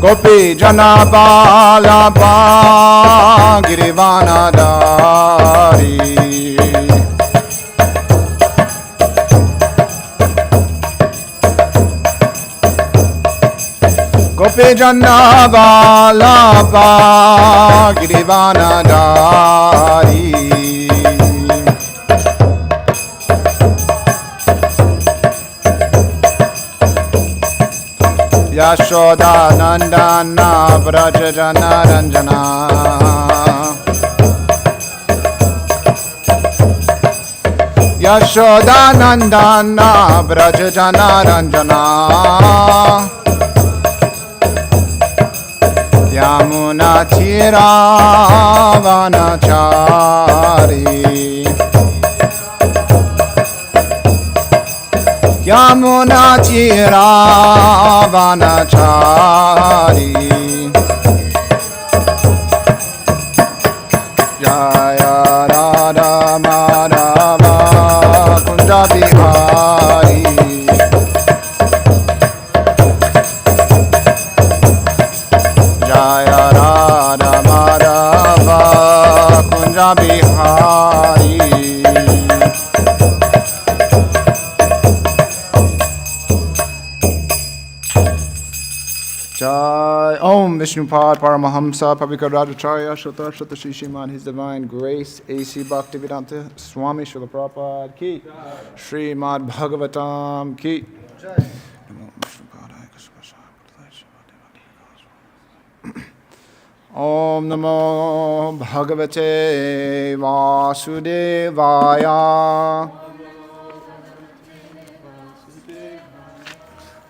Gopi Jana Vallabha Girivanadari Gopi Jana Vallabha Girivanadari Yashoda Nandana Vrajajana Ranjana Yashoda Nandana Vrajajana Ranjana Yamuna Tiravanachari Yamuna Tiravanachari Jaya Radha Madhava Kunja Bihari Jaya Radha Madhava Kunja Bihari Jai Om Vishnupad Paramahamsa Pavika Rajacharya Shota Shota Shri Shriman His Divine Grace A.C. Bhaktivedanta Swami Srila Prabhupada Ki Srimad Bhagavatam Ki Om Namo Bhagavate Vasudevaya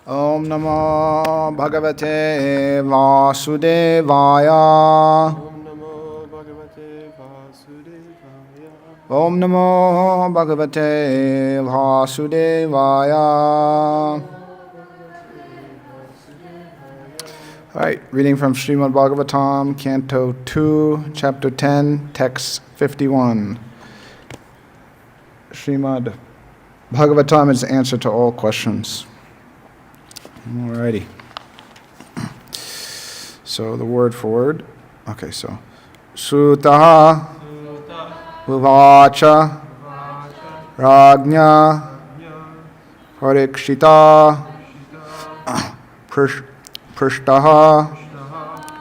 Om Namo Bhagavate Vasudevaya Om Namo Bhagavate Vasudevaya All right, reading from Srimad Bhagavatam, Canto 2, Chapter 10, Text 51. Srimad Bhagavatam is the answer to all questions. Alrighty. So the word for word. Okay, so Sutaha Uvacha Ragnya Parikshita Prishtaha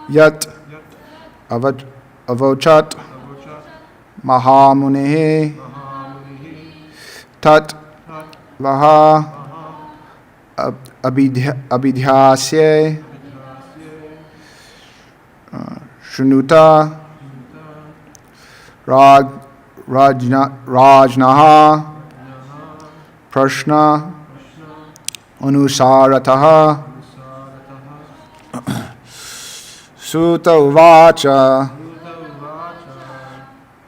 Yat Avochat Mahamunihi Tat Vaha Abhidhyasye Shrunuta Rajnaha Prashna Anusarataha Suta Uvacha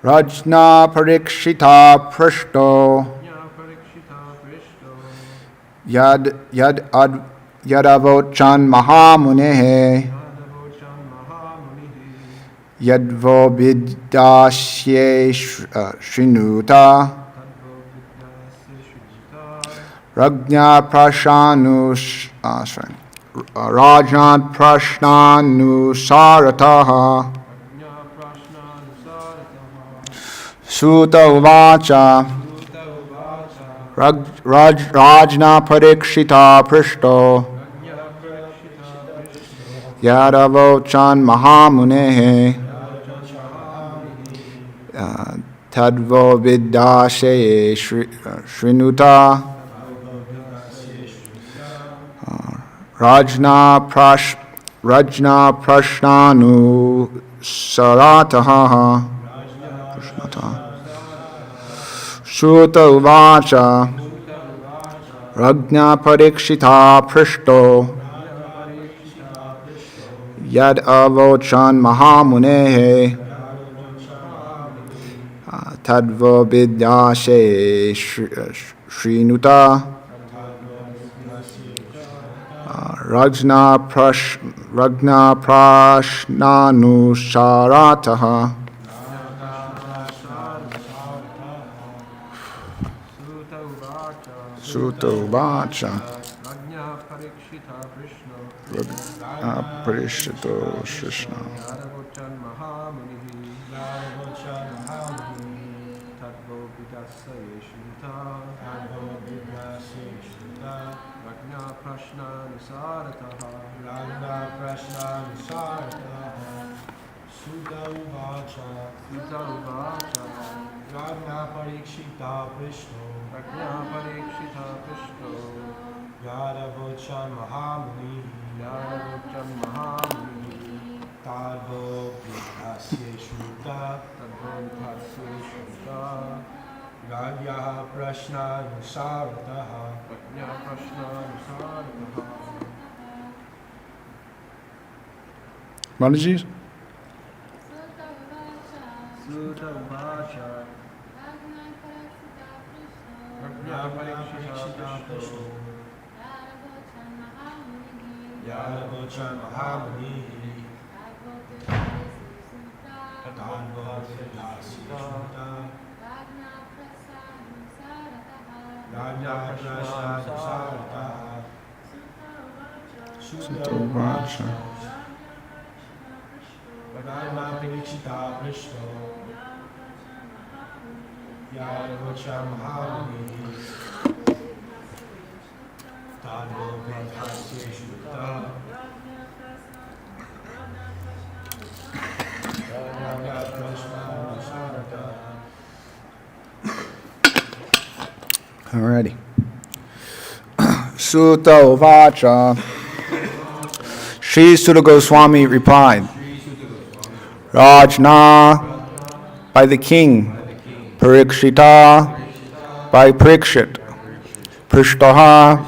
Rajna Parikshita Prishto Yadavochan Mahamunehe Yadvobidasye Shrinuta Rajna Prashnanusarataha Suta Uvacha Rajna Parikshita Prishto Yadavochan Mahamunehe Tadvo Vidyashe Shrinuta Rajna Prashnanu Sarataha Shuta Uvacha Rajna Parikshita Prishto Yad Avochan Mahamunehe Tadvo Vidyashe Shrinuta Rajna Prashnanusarataha Suta Uvacha Parishito Shishna. Yaravochan Mahamuni, Yaravochan Mahamuni, Tadvo Vidhasye Shruta, Tadvo Vidhasye Shruta, Ganya Prashna Nusarataha, Ganya Prashna Nusarataha. Mataji? Sutta Vacha, Ganya Parikshita Prishna, Yaravochan Mahamuni, Tadvo Vidhasye Shruta, Ganya Prashna Nusarataha, Sutta Vacha, Ganya Parikshita Prishna, Yaravochan Mahamuni, Tadvo Vidhasye Shruta, Ganya Prashna Nusarataha. Alrighty. Sutta Vacha. Sri Sutta Goswami replied, Rajna by the king, Parikshita by Parikshit, Prishtaha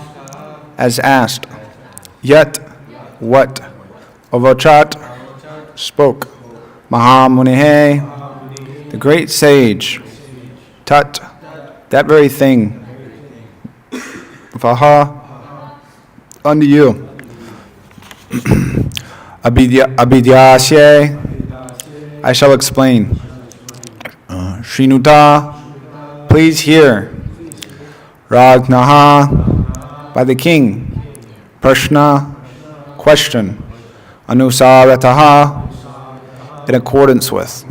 as asked, Yet what? Avachat spoke, Mahamunihe, the great sage, Tat, that very thing, Vaha, unto you, Abhidyasye, I shall explain. Shrinuta, please hear. Rajnaha, by the king. Prashna, question. Anusarataha, in accordance with.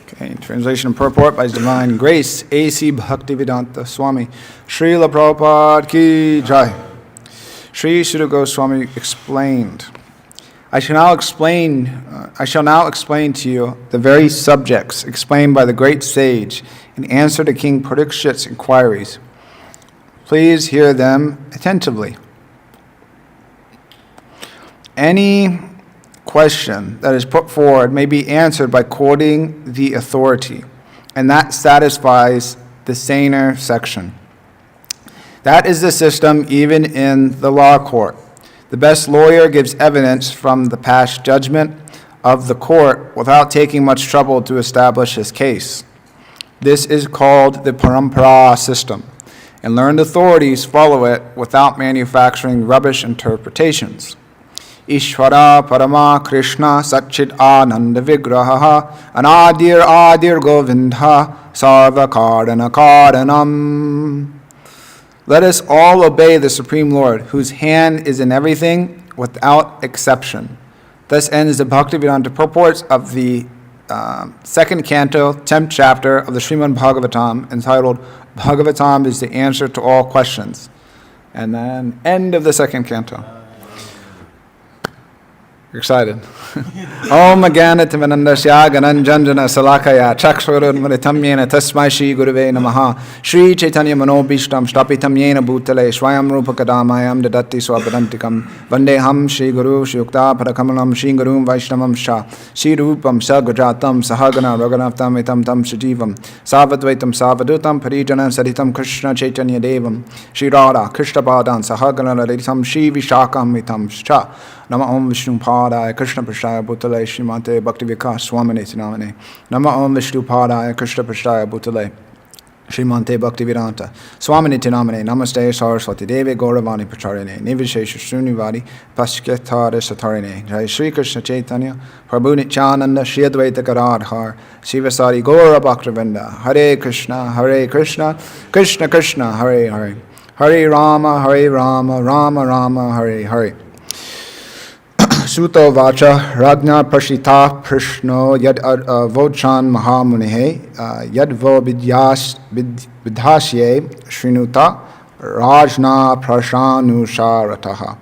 Okay, translation and purport by His Divine Grace, A.C. Bhaktivedanta Swami, Srila Prabhupada Ki Jai. Sri Sutta Goswami explained. I shall now explain to you the very subjects explained by the great sage in answer to King Parikshit's inquiries. Please hear them attentively. Any question that is put forward may be answered by quoting the authority, and that satisfies the saner section. That is the system even in the law court. The best lawyer gives evidence from the past judgment of the court without taking much trouble to establish his case. This is called the parampara system, and learned authorities follow it without manufacturing rubbish interpretations. Ishvara Parama Krishna Satchit Ananda Vigraha Anadir Adir Govindha Sarva Karana Karanam. Let us all obey the Supreme Lord, whose hand is in everything without exception. Thus ends the Bhaktivedanta purports of the second canto, 10th chapter of the Srimad Bhagavatam, entitled Bhagavatam is the answer to all questions. And then end of the second canto. You're excited. Om Agyanatimanandasya Gananjanjana Salakaya Chakshurunmritam Yena Tasmai Shri Guruve Namaha Shri Chaitanya Manobhishtam Shtapitam Yena Bhutale Swayam Rupakadamayam Dadati Swapadantikam Vandeham Shri Guru Shri Yukta Parakamalam Shri Gurum Vaishnamam Shah Shri Rupam Sagujatam Sahagana Raghunattam Itam Tam Sujivam Savadvaitam Savadutam Parijanam Saritam Krishna Chaitanya Devam Shri Radha Krishna Padan Sahagana Lalitam Shri Vishakam Itam Shah Nama Om Vishnu Padaya Krishna Prasthaya Bhutale Srimate Bhaktivikas Swamine Tinamane Nama Om Vishnu Padaya Krishna Prasthaya Bhutale Srimante Bhaktivedanta Swamine Tinamane Namaste Saraswati Devi Gauravani Pracharine Nivishesha Shrunivadi Pasketara Satarine Jai Shri Krishna Chaitanya Prabhu Nityananda Shri Advaita Gadadhar Sivasari Gaura Bhaktivinoda Hare Krishna Krishna Krishna Hare Hare Hare Rama, Rama Rama, Hare Hare. Suto Vacha, Ragna Prashita Prishno, Yad Vochan Mahamunihe, Yad Vo Vidhasye, Shrinuta, Rajna Prashanusharataha.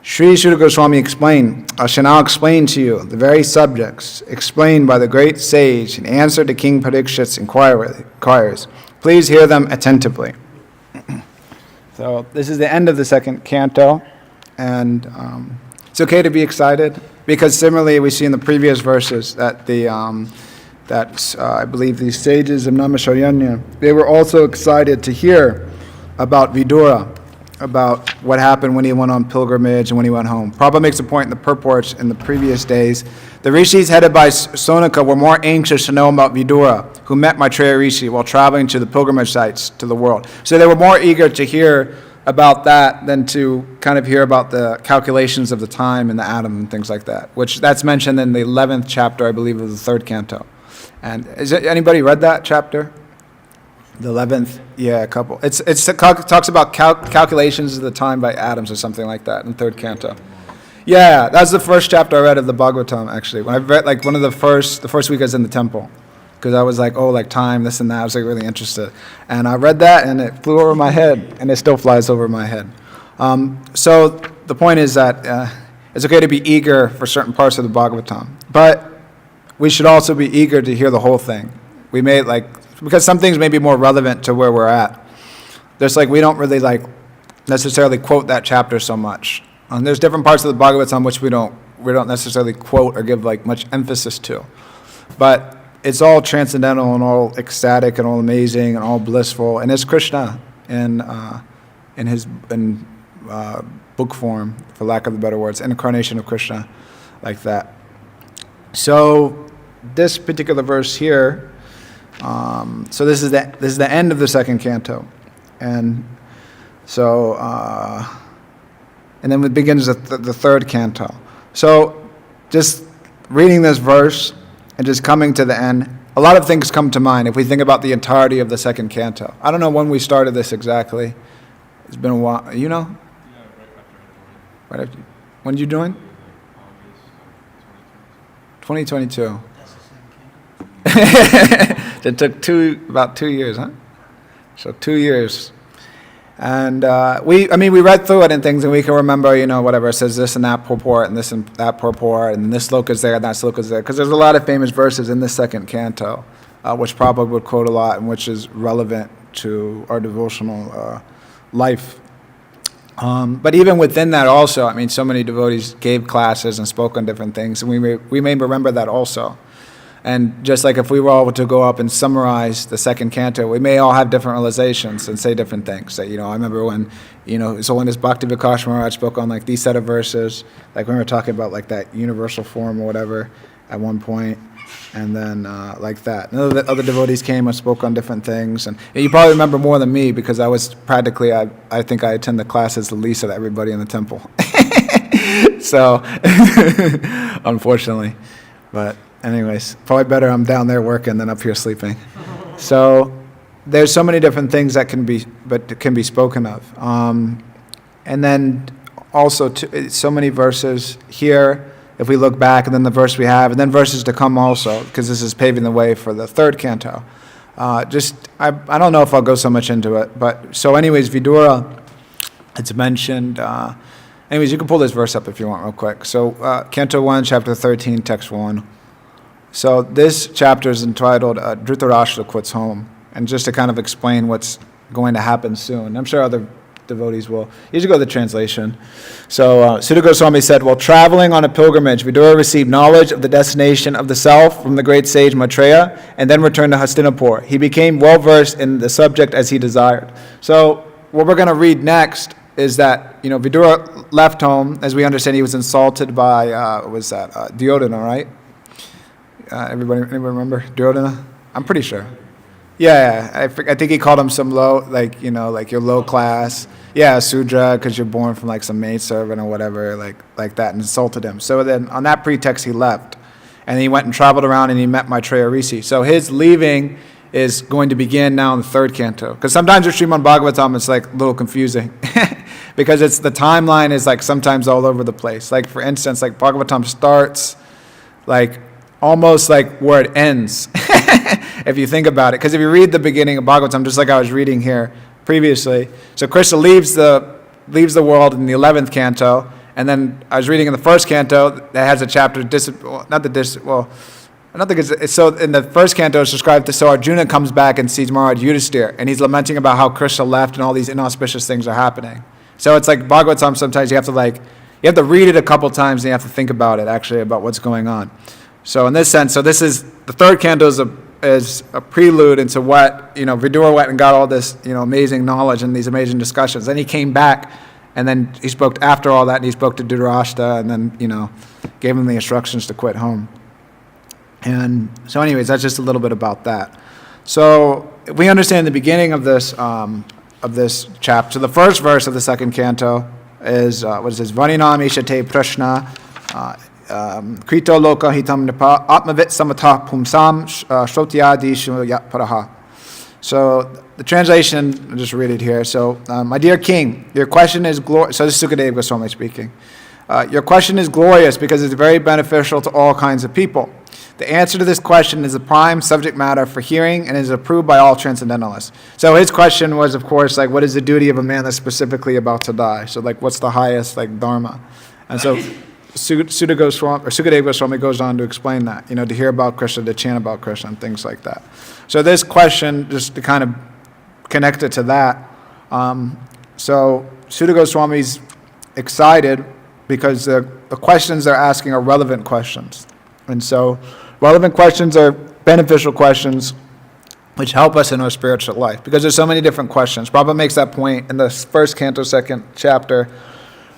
Sri Shuddha Goswami explained, I shall now explain to you the very subjects explained by the great sage in answer to King Parikshit's inquiries. Please hear them attentively. So this is the end of the second canto, and it's okay to be excited because similarly we see in the previous verses that I believe these sages of Namaskar, they were also excited to hear about Vidura, about what happened when he went on pilgrimage and when he went home. Prabhupada makes a point in the purports in the previous days. The rishis headed by Sonaka were more anxious to know about Vidura, who met Maitreya Rishi while traveling to the pilgrimage sites to the world. So they were more eager to hear about that than to kind of hear about the calculations of the time and the atom and things like that, which that's mentioned in the 11th chapter, I believe, of the third canto. And has anybody read that chapter? The 11th, yeah, a couple. It talks about calculations of the time by atoms or something like that in the third canto. Yeah, that's the first chapter I read of the Bhagavatam, actually. When I read, like, one of the first week I was in the temple, because I was like, oh, like time, this and that. I was like really interested, and I read that, and it flew over my head, and it still flies over my head. So the point is that it's okay to be eager for certain parts of the Bhagavatam, but we should also be eager to hear the whole thing. We may because some things may be more relevant to where we're at. There's we don't really necessarily quote that chapter so much. And there's different parts of the Bhagavatam which we don't necessarily quote or give much emphasis to. But it's all transcendental and all ecstatic and all amazing and all blissful, and it's Krishna in book form, for lack of the better words, incarnation of Krishna, like that. So this particular verse here. So this is the end of the second canto, and so and then it begins the third canto. So just reading this verse and just coming to the end, a lot of things come to mind if we think about the entirety of the second canto. I don't know when we started this exactly. It's been a while. You know? Yeah, right after. When did you join? August 2022. It took about 2 years, huh? So 2 years. And we read through it and things, and we can remember, whatever, it says this and that purport, and this and that purport, and this sloka is there, and that sloka is there. Because there's a lot of famous verses in this second canto, which Prabhupada would quote a lot, and which is relevant to our devotional life. But even within that also, so many devotees gave classes and spoke on different things, and we may remember that also. And just like if we were all to go up and summarize the second canto, we may all have different realizations and say different things. I remember when, His Holiness Bhakti Vikas Maharaj spoke on these set of verses, when we were talking about that universal form or whatever at one point, and then like that. And other devotees came and spoke on different things. And you probably remember more than me because I was practically, I think I attend the classes the least of everybody in the temple. So, unfortunately, but anyways, probably better I'm down there working than up here sleeping. So there's so many different things that can be spoken of. And then also so many verses here, if we look back, and then the verse we have, and then verses to come also, because this is paving the way for the third canto. I don't know if I'll go so much into it, but so anyways, Vidura, it's mentioned. Anyways, you can pull this verse up if you want real quick. So Canto 1, Chapter 13, Text 1. So this chapter is entitled Dhritarashtra Quits Home, and just to kind of explain what's going to happen soon. I'm sure other devotees will. You should go to the translation. So Sudha Goswami said, while traveling on a pilgrimage, Vidura received knowledge of the destination of the self from the great sage Maitreya, and then returned to Hastinapur. He became well-versed in the subject as he desired. So what we're going to read next is that, Vidura left home. As we understand, he was insulted by, Duryodhana, right? Anybody remember Duryodhana? I'm pretty sure. Yeah, I think he called him some low, you're low class. Yeah, Sudra, because you're born from some maidservant or whatever, like that, and insulted him. So then on that pretext he left. And he went and traveled around and he met Maitreya Rishi. So his leaving is going to begin now in the third canto. Because sometimes with Srimad Bhagavatam, it's like a little confusing. Because the timeline is like sometimes all over the place. Like for instance, like Bhagavatam starts like almost like where it ends, if you think about it. Because if you read the beginning of Bhagavatam, just like I was reading here previously, so Krishna leaves the world in the 11th canto, and then I was reading in the first canto that has a chapter, so in the first canto it's described, so Arjuna comes back and sees Maharaj Yudhisthira, and he's lamenting about how Krishna left and all these inauspicious things are happening. So it's like Bhagavatam, sometimes you have to read it a couple times and you have to think about it, actually, about what's going on. So in this sense, this is, the third canto is a prelude into what, Vidura went and got all this, amazing knowledge and these amazing discussions. Then he came back, and then he spoke, after all that, and he spoke to Dhritarashtra, and then, gave him the instructions to quit home. And so anyways, that's just a little bit about that. So if we understand the beginning of this chapter, so the first verse of the second canto is, what is this? Vaninam ishate prashna, krito loka hitam nipa, atmavit samatah pumsam, shrotyadishu yatparaha. So the translation, I'll just read it here. So, my dear king, your question is glorious. So this is Sukadeva Goswami speaking. Your question is glorious because it's very beneficial to all kinds of people. The answer to this question is the prime subject matter for hearing and is approved by all transcendentalists. So his question was, of course, like, what is the duty of a man that's specifically about to die? So, like, what's the highest, like, dharma? And so Sukadeva Goswami goes on to explain that, to hear about Krishna, to chant about Krishna, and things like that. So this question, just to kind of connect it to that, so Sukadeva Goswami's excited because the questions they're asking are relevant questions. And so relevant questions are beneficial questions which help us in our spiritual life, because there's so many different questions. Prabhupada makes that point in the first canto, second chapter,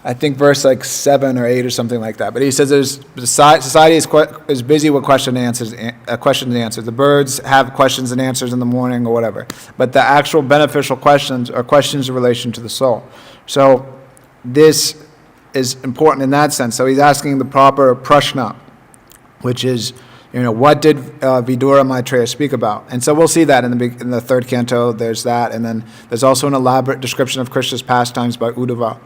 I think verse like 7 or 8 or something like that. But he says society is busy with questions and answers. The birds have questions and answers in the morning or whatever. But the actual beneficial questions are questions in relation to the soul. So this is important in that sense. So he's asking the proper prashna, which is, what did Vidura Maitreya speak about? And so we'll see that in the third canto. There's that, and then there's also an elaborate description of Krishna's pastimes by Uddhava.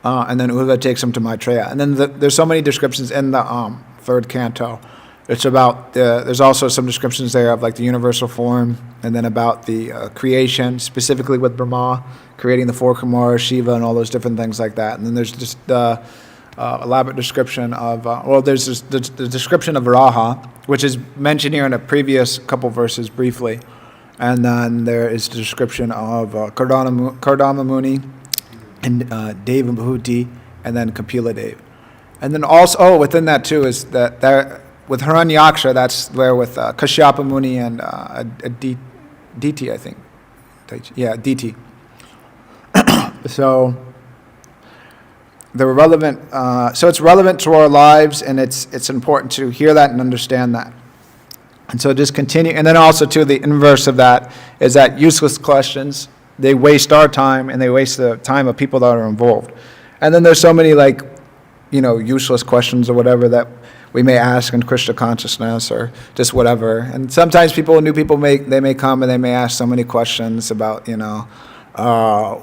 And then Uddhava takes him to Maitreya. And then there's so many descriptions in the third canto. It's about, there's also some descriptions there of like the universal form, and then about the creation, specifically with Brahma, creating the four Kumaras, Shiva, and all those different things like that. And then there's just the elaborate description of, there's the description of Raha, which is mentioned here in a previous couple verses briefly. And then there is the description of Kardama Muni, and Devabhuti, and then Kapila Dev. And then also, within that too, is that there, with Hiranyaksha, that's where with Kashyapa Muni and Diti, I think. Yeah, Diti. So, they're relevant. So it's relevant to our lives, and it's important to hear that and understand that. And so just continue. And then also, too, the inverse of that is that useless questions, they waste our time, and they waste the time of people that are involved. And then there's so many, like, useless questions or whatever that we may ask in Krishna consciousness or just whatever. And sometimes new people may come and they may ask so many questions about,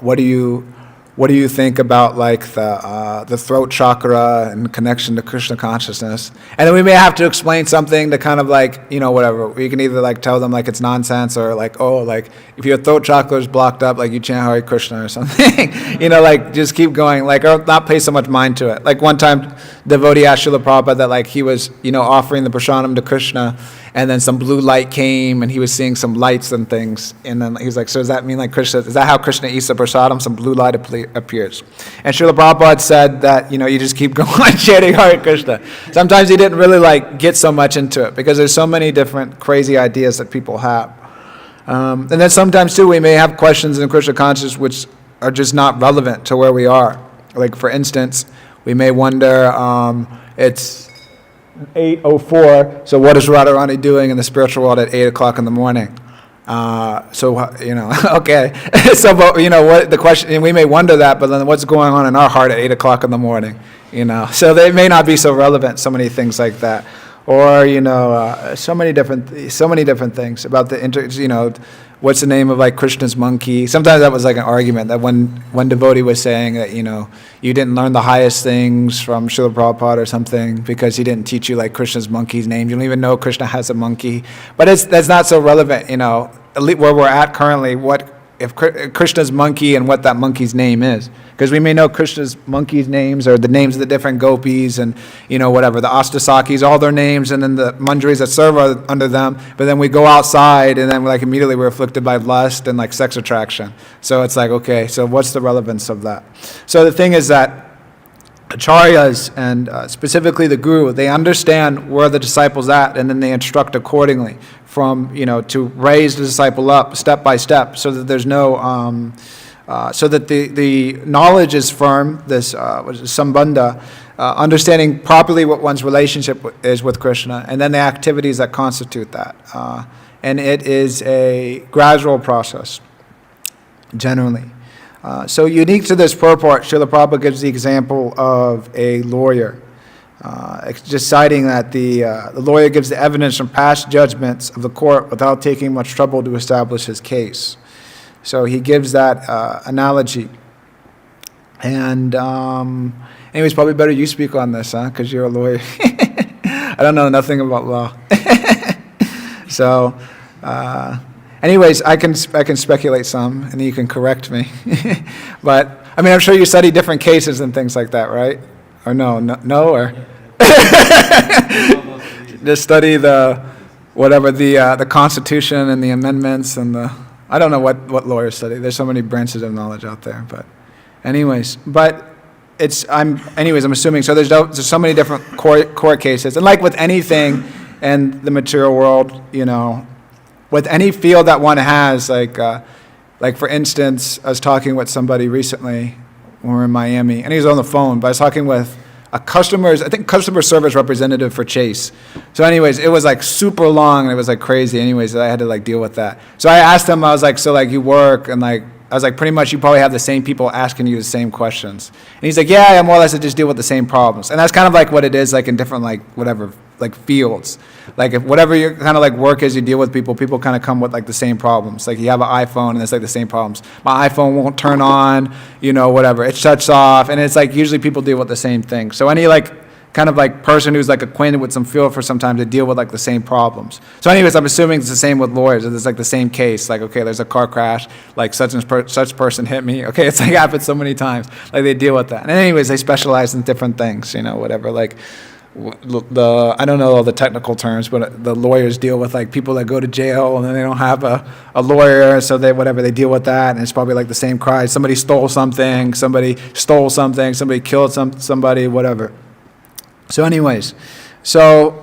what do you think about like the throat chakra in connection to Krishna consciousness? And then we may have to explain something to kind of like, whatever. We can either like tell them like it's nonsense, or like, like if your throat chakra is blocked up, like you chant Hare Krishna or something. Like just keep going, like, or not pay so much mind to it. Like one time, devotee asked Srila Prabhupada that like he was, offering the prasadam to Krishna, and then some blue light came, and he was seeing some lights and things. And then he was like, so does that mean like Krishna, is that how Krishna eats the prasadam? Some blue light appears. And Srila Prabhupada said that, you just keep going chanting Hare Krishna. Sometimes he didn't really like get so much into it, because there's so many different crazy ideas that people have. And then sometimes too, we may have questions in Krishna consciousness which are just not relevant to where we are. Like for instance, we may wonder, it's 8:04, so what is Radharani doing in the spiritual world at 8 o'clock in the morning? Okay. So, but, what the question, and we may wonder that, but then what's going on in our heart at 8 o'clock in the morning? So they may not be so relevant, so many things like that. Or, so many different things about what's the name of like Krishna's monkey. Sometimes that was like an argument that one devotee was saying that, you didn't learn the highest things from Srila Prabhupada or something because he didn't teach you like Krishna's monkey's name. You don't even know Krishna has a monkey. But that's not so relevant, at least where we're at currently, if Krishna's monkey and what that monkey's name is. Because we may know Krishna's monkey's names or the names of the different gopis and, whatever, the Astasakis, all their names, and then the manjaris that serve under them. But then we go outside and then like immediately we're afflicted by lust and like sex attraction. So it's like, okay, so what's the relevance of that? So the thing is that acharyas and specifically the guru, they understand where the disciple's at and then they instruct accordingly from, to raise the disciple up step by step so that there's no... so that the knowledge is firm, this sambandha, understanding properly what one's relationship is with Krishna, and then the activities that constitute that. And it is a gradual process, generally. So unique to this purport, Srila Prabhupada gives the example of a lawyer, just citing that the lawyer gives the evidence from past judgments of the court without taking much trouble to establish his case. So he gives that analogy. And anyways, probably better you speak on this, because you're a lawyer. I don't know nothing about law. So anyways, I can speculate some, and you can correct me. But, I'm sure you study different cases and things like that, right? Or no, or? Just study the Constitution and the amendments and I don't know what lawyers study. There's so many branches of knowledge out there, but anyways, I'm assuming, so there's so many different court cases, and like with anything in the material world, with any field that one has, like for instance, I was talking with somebody recently when we were in Miami, and he was on the phone, but I was talking with customer service representative for Chase. So anyways, it was like super long and it was like crazy. Anyways, I had to like deal with that. So I asked him, I was like, so like you work and like, I was like, pretty much you probably have the same people asking you the same questions. And he's like, yeah, I more or less just deal with the same problems. And that's kind of like what it is like in different like whatever, like fields. Like if whatever your kind of like work is, you deal with people kind of come with like the same problems. Like you have an iPhone and it's like the same problems. My iPhone won't turn on, whatever. It shuts off. And it's like usually people deal with the same thing. So any like kind of like person who's like acquainted with some field for some time to deal with like the same problems. So anyways, I'm assuming it's the same with lawyers. It's like the same case. Like, okay, there's a car crash, like such person hit me. Okay, it's like happened so many times. Like they deal with that. And anyways, they specialize in different things, whatever. Like I don't know all the technical terms, but the lawyers deal with like people that go to jail and then they don't have a lawyer, so they deal with that, and it's probably like the same crime. Somebody stole something, somebody killed somebody, whatever. So anyways, but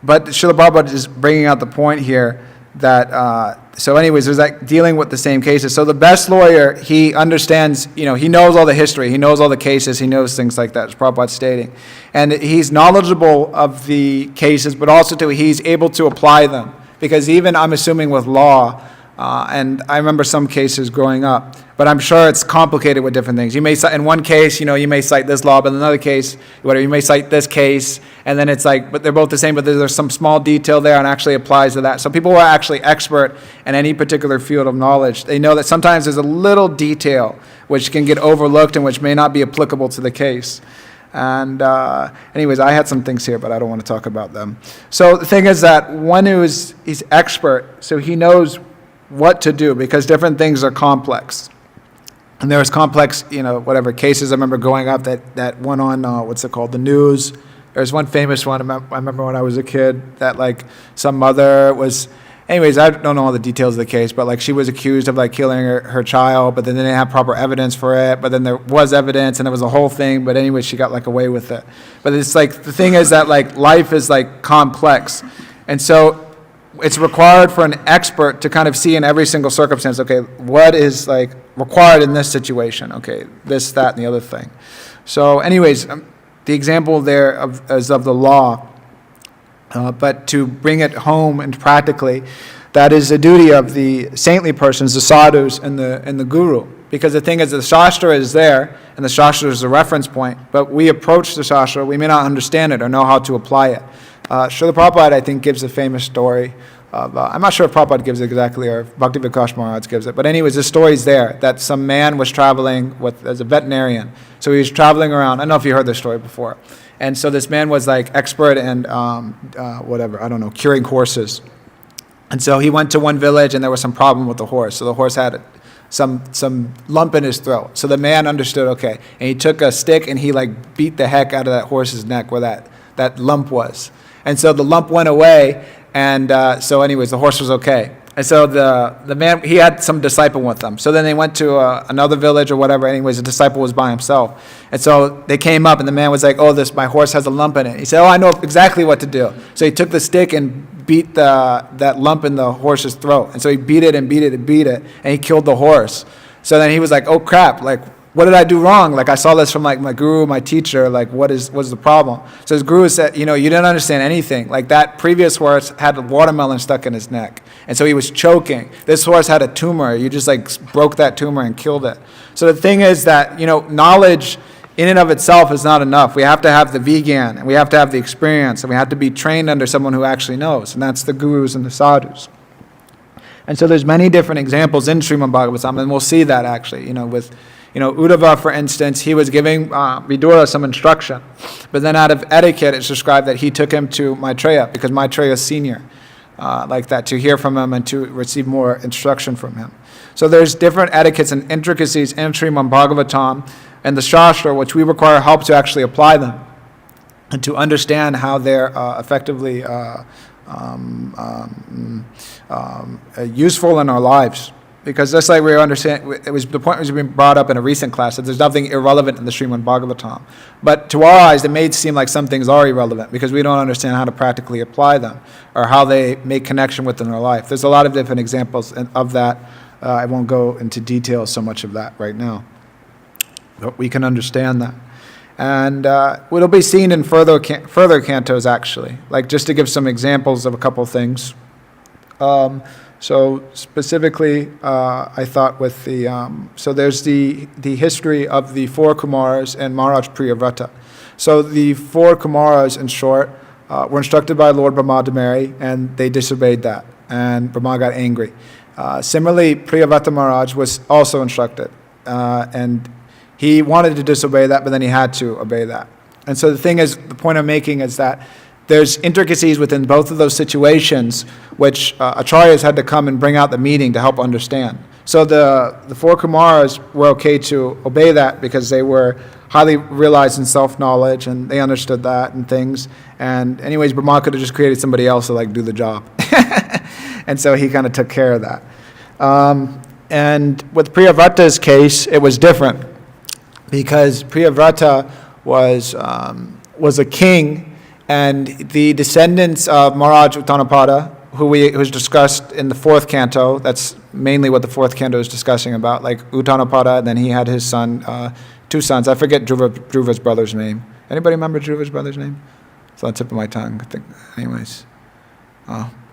Srila Prabhupada is bringing out the point here that, there's like dealing with the same cases. So the best lawyer, he understands, he knows all the history, he knows all the cases, he knows things like that, as Prabhupada's stating. And he's knowledgeable of the cases, but also too, he's able to apply them. Because even, I'm assuming with law, and I remember some cases growing up, but I'm sure it's complicated with different things. You may cite, in one case, you may cite this law, but in another case, you may cite this case, and then it's like, but they're both the same, but there's some small detail there and actually applies to that. So people who are actually expert in any particular field of knowledge, they know that sometimes there's a little detail which can get overlooked and which may not be applicable to the case. And anyways, I had some things here, but I don't want to talk about them. So the thing is that one he's expert, so he knows what to do, because different things are complex. And there's complex, whatever cases. I remember growing up that one on, the news. There's one famous one, I remember when I was a kid, that like some mother was, anyways, I don't know all the details of the case, but like she was accused of like killing her child, but then they didn't have proper evidence for it, but then there was evidence and it was a whole thing, but anyway, she got like away with it. But it's like, the thing is that like life is like complex. And so it's required for an expert to kind of see in every single circumstance, okay, what is like required in this situation? Okay, this, that, and the other thing. So anyways, the example there is of the law, but to bring it home and practically, that is the duty of the saintly persons, the sadhus, and the guru. Because the thing is, the Shastra is there, and the Shastra is the reference point, but we approach the Shastra, we may not understand it or know how to apply it. Srila Prabhupada, I think, gives a famous story of, I'm not sure if Prabhupada gives it exactly or if Bhakti Vikas Maharaj gives it, but anyways, the story's there, that some man was traveling as a veterinarian. So he was traveling around, I don't know if you heard this story before. And so this man was like expert in curing horses. And so he went to one village and there was some problem with the horse. So the horse had some lump in his throat. So the man understood, okay. And he took a stick and he like beat the heck out of that horse's neck where that lump was. And so the lump went away, and so anyways, the horse was okay. And so the man, he had some disciple with them. So then they went to another village or whatever. Anyways, the disciple was by himself. And so they came up and the man was like, oh, my horse has a lump in it. He said, oh, I know exactly what to do. So he took the stick and beat that lump in the horse's throat. And so he beat it and beat it and beat it, and he killed the horse. So then he was like, oh crap, like, what did I do wrong? Like, I saw this from like my guru, my teacher, like what's the problem? So his guru said, you didn't understand anything. Like that previous horse had a watermelon stuck in his neck. And so he was choking. This horse had a tumor. You just like broke that tumor and killed it. So the thing is that, knowledge in and of itself is not enough. We have to have the vegan, and we have to have the experience, and we have to be trained under someone who actually knows. And that's the gurus and the sadhus. And so there's many different examples in Srimad Bhagavatam, and we'll see that actually, with Uddhava, for instance, he was giving Vidura some instruction. But then out of etiquette, it's described that he took him to Maitreya, because Maitreya is senior, like that, to hear from him and to receive more instruction from him. So there's different etiquettes and intricacies in Srimad Bhagavatam and the Shastra, which we require help to actually apply them and to understand how they're effectively useful in our lives. Because just like we understand, the point was being brought up in a recent class that there's nothing irrelevant in the Srimad Bhagavatam. But to our eyes, it may seem like some things are irrelevant because we don't understand how to practically apply them or how they make connection within our life. There's a lot of different examples of that. I won't go into detail so much of that right now. But we can understand that. And it'll be seen in further cantos, actually. Like just to give some examples of a couple things. So specifically, I thought with so there's the history of the four Kumaras and Maharaj Priyavrata. So the four Kumaras, in short, were instructed by Lord Brahma to marry, and they disobeyed that, and Brahma got angry. Similarly, Priyavrata Maharaj was also instructed, and he wanted to disobey that, but then he had to obey that. And so the point I'm making is that there's intricacies within both of those situations which acharyas had to come and bring out the meaning to help understand. So the four Kumaras were okay to obey that because they were highly realized in self-knowledge and they understood that and things. And anyways, Brahma could have just created somebody else to like do the job. And so he kind of took care of that. And with Priyavrata's case, it was different because Priyavrata was a king. And the descendants of Maharaj Uttanapada, who was discussed in the fourth canto, that's mainly what the fourth canto is discussing about, like Uttanapada, and then he had his son, two sons. I forget Dhruva's brother's name. Anybody remember Dhruva's brother's name? It's on the tip of my tongue, I think. Anyways.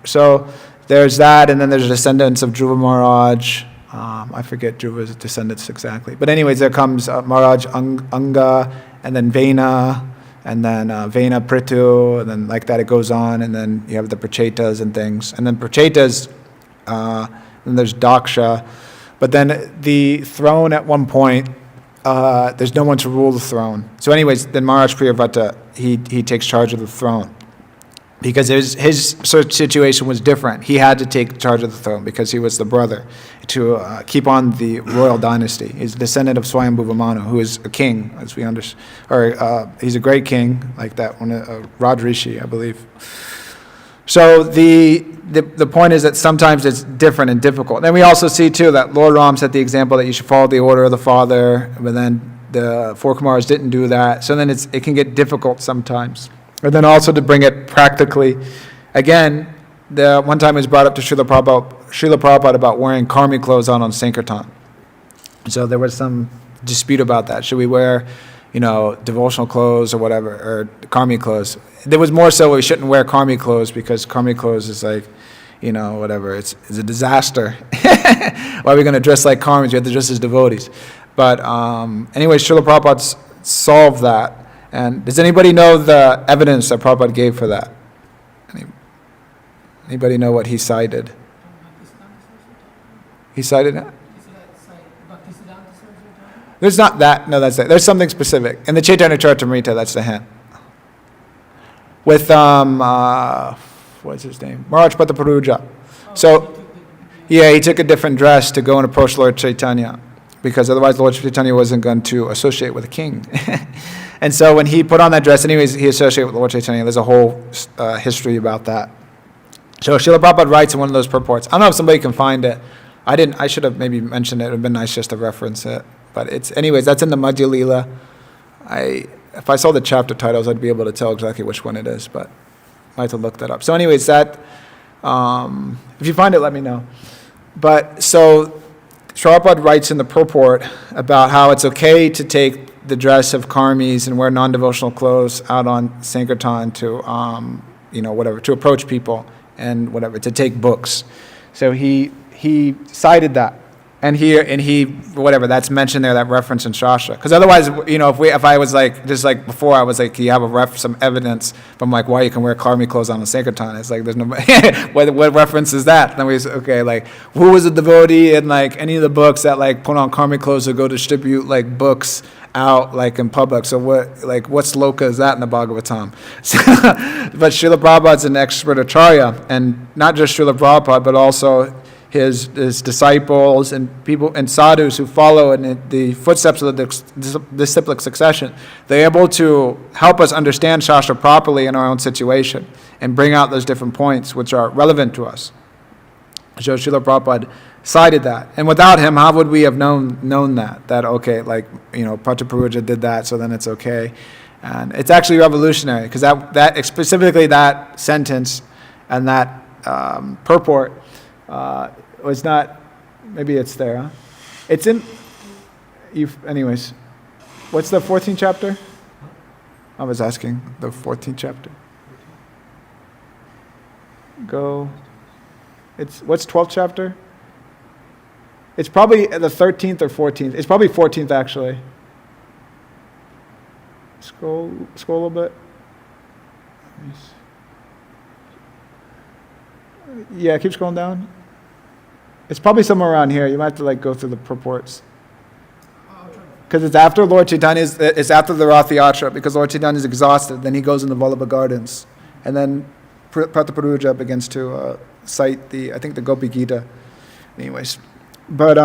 So there's that, and then there's descendants of Dhruva Maharaj. I forget Dhruva's descendants exactly. But anyways, there comes Maharaj Anga, and then Vena, and then Vena Prithu, and then like that it goes on, and then you have the Prachetas and things. And then Prachetas, then there's Daksha. But then the throne at one point, there's no one to rule the throne. So anyways, then Maharaj Priyavrata, he takes charge of the throne. Because his situation was different. He had to take charge of the throne because he was the brother to keep on the royal dynasty. He's a descendant of Swayambhuva Manu, who is a king, as we understand. Or he's a great king, like that one, Raj Rishi, I believe. So the point is that sometimes it's different and difficult. Then we also see, too, that Lord Ram set the example that you should follow the order of the father, but then the four Kumaras didn't do that. So then it can get difficult sometimes. And then also to bring it practically, again, the one time it was brought up to Srila Prabhupada about wearing karmi clothes on Sankirtan. So there was some dispute about that. Should we wear, devotional clothes or whatever, or karmi clothes? There was more so we shouldn't wear karmi clothes because karmi clothes is like, whatever. It's a disaster. Why are we going to dress like karmis? We have to dress as devotees. But anyway, Srila Prabhupada solved that. And does anybody know the evidence that Prabhupada gave for that? Anybody know what he cited? He cited it? There's not that. No, that's that. There's something specific. In the Chaitanya Charitamrita, that's the hint. With, what's his name? Maharaj Prataparuja. So, yeah, he took a different dress to go and approach Lord Chaitanya, because otherwise Lord Chaitanya wasn't going to associate with the king. And so when he put on that dress, anyways, he associated with Lord Chaitanya. There's a whole history about that. So Srila Prabhupada writes in one of those purports. I don't know if somebody can find it. I should have maybe mentioned it. It would have been nice just to reference it. But anyways, that's in the Madhya Leela. If I saw the chapter titles, I'd be able to tell exactly which one it is, but I have to look that up. So anyways, if you find it, let me know. But so Srila Prabhupada writes in the purport about how it's okay to take the dress of karmis and wear non-devotional clothes out on Sankirtan to, whatever, to approach people and whatever, to take books. So he cited that. And he whatever, that's mentioned there, that reference in Shastra. Because otherwise, if I was like, just like before, I was like, you have some evidence from like why you can wear karmi clothes on a Sankirtan. It's like, there's no, what reference is that? Then we say, okay, like, who was a devotee in like any of the books that like put on karmi clothes to go distribute like books out like in public? So what sloka is that in the Bhagavatam? But Srila Prabhupada's an expert acharya, and not just Srila Prabhupada, but also his disciples and people and sadhus who follow in the footsteps of the disciplic succession. They're able to help us understand Shastra properly in our own situation and bring out those different points which are relevant to us. So Srila Prabhupada cited that. And without him, how would we have known that? That, okay, like, Prataparuja did that, so then it's okay. And it's actually revolutionary, because that specifically that sentence and that purport was not, maybe it's there, huh? It's in, anyways, what's the 14th chapter? I was asking, the 14th chapter. What's 12th chapter? It's probably the 13th or 14th. It's probably 14th, actually. Scroll a little bit. Yeah, keep scrolling down. It's probably somewhere around here. You might have to go through the purports. Because it's after Lord Chaitanya's, it's after the Rath Yatra, because Lord Chaitanya is exhausted. Then he goes in the Vallabha Gardens. And then Prataparuja begins to cite the Gopi Gita. Anyways. But,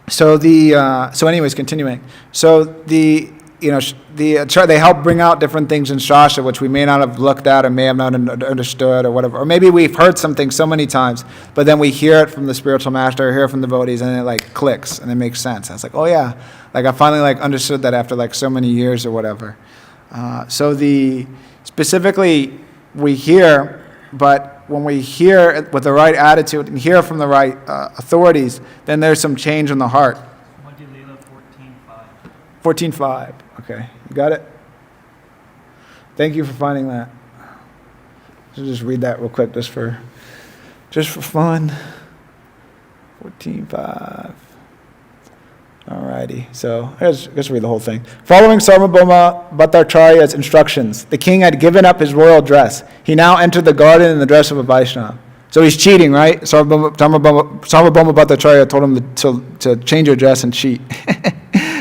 so anyways, continuing. So they help bring out different things in Shastra which we may not have looked at or may have not understood or whatever. Or maybe we've heard something so many times, but then we hear it from the spiritual master or hear it from the devotees, and it clicks and it makes sense. And it's like, oh yeah, I finally understood that after so many years or whatever. Specifically we hear, but when we hear with the right attitude and hear from the right authorities, then there's some change in the heart. 14.5. Okay, you got it? Thank you for finding that. So just read that real quick, just for fun. 14.5. Alrighty, so let's read the whole thing. Following Sarvabhauma Bhattacharya's instructions, the king had given up his royal dress. He now entered the garden in the dress of a Vaishnava. So he's cheating, right? Sarvabhauma Bhattacharya told him to change your dress and cheat.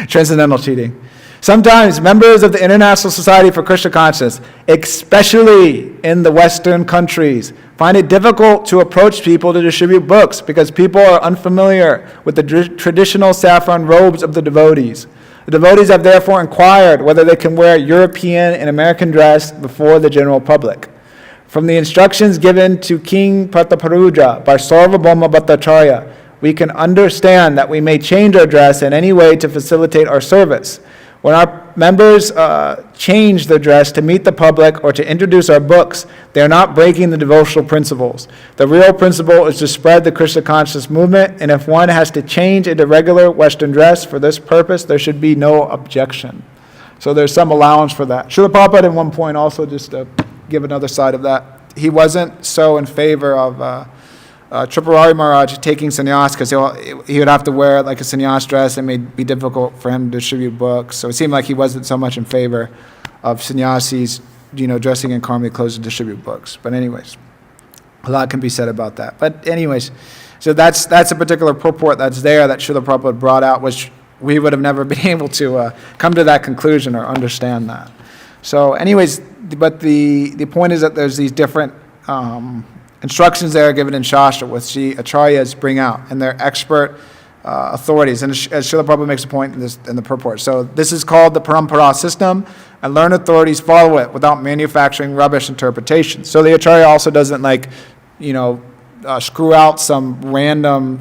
Transcendental cheating. Sometimes members of the International Society for Krishna Consciousness, especially in the Western countries, find it difficult to approach people to distribute books because people are unfamiliar with the traditional saffron robes of the devotees. The devotees have therefore inquired whether they can wear European and American dress before the general public. From the instructions given to King Prataparuja by Sarvabhauma Bhattacharya, we can understand that we may change our dress in any way to facilitate our service. When our members change their dress to meet the public or to introduce our books, they are not breaking the devotional principles. The real principle is to spread the Krishna consciousness movement, and if one has to change into regular Western dress for this purpose, there should be no objection. So there's some allowance for that. Srila Prabhupada at one point also, just to give another side of that, he wasn't so in favor of Tripurari Maharaj taking sannyas, because he would have to wear a sannyas dress, and it may be difficult for him to distribute books. So it seemed like he wasn't so much in favor of sannyasis, dressing in karmi clothes to distribute books. But anyways, A lot can be said about that. But anyways, so that's a particular purport that's there that Srila Prabhupada brought out, which we would have never been able to come to that conclusion or understand that. So anyways, but the point is that there's these different instructions that are given in Shastra, which the acharyas bring out, and they're expert authorities. And as Srila Prabhupada makes a point in the purport. So this is called the parampara system, and learned authorities follow it without manufacturing rubbish interpretations. So the acharya also doesn't screw out some random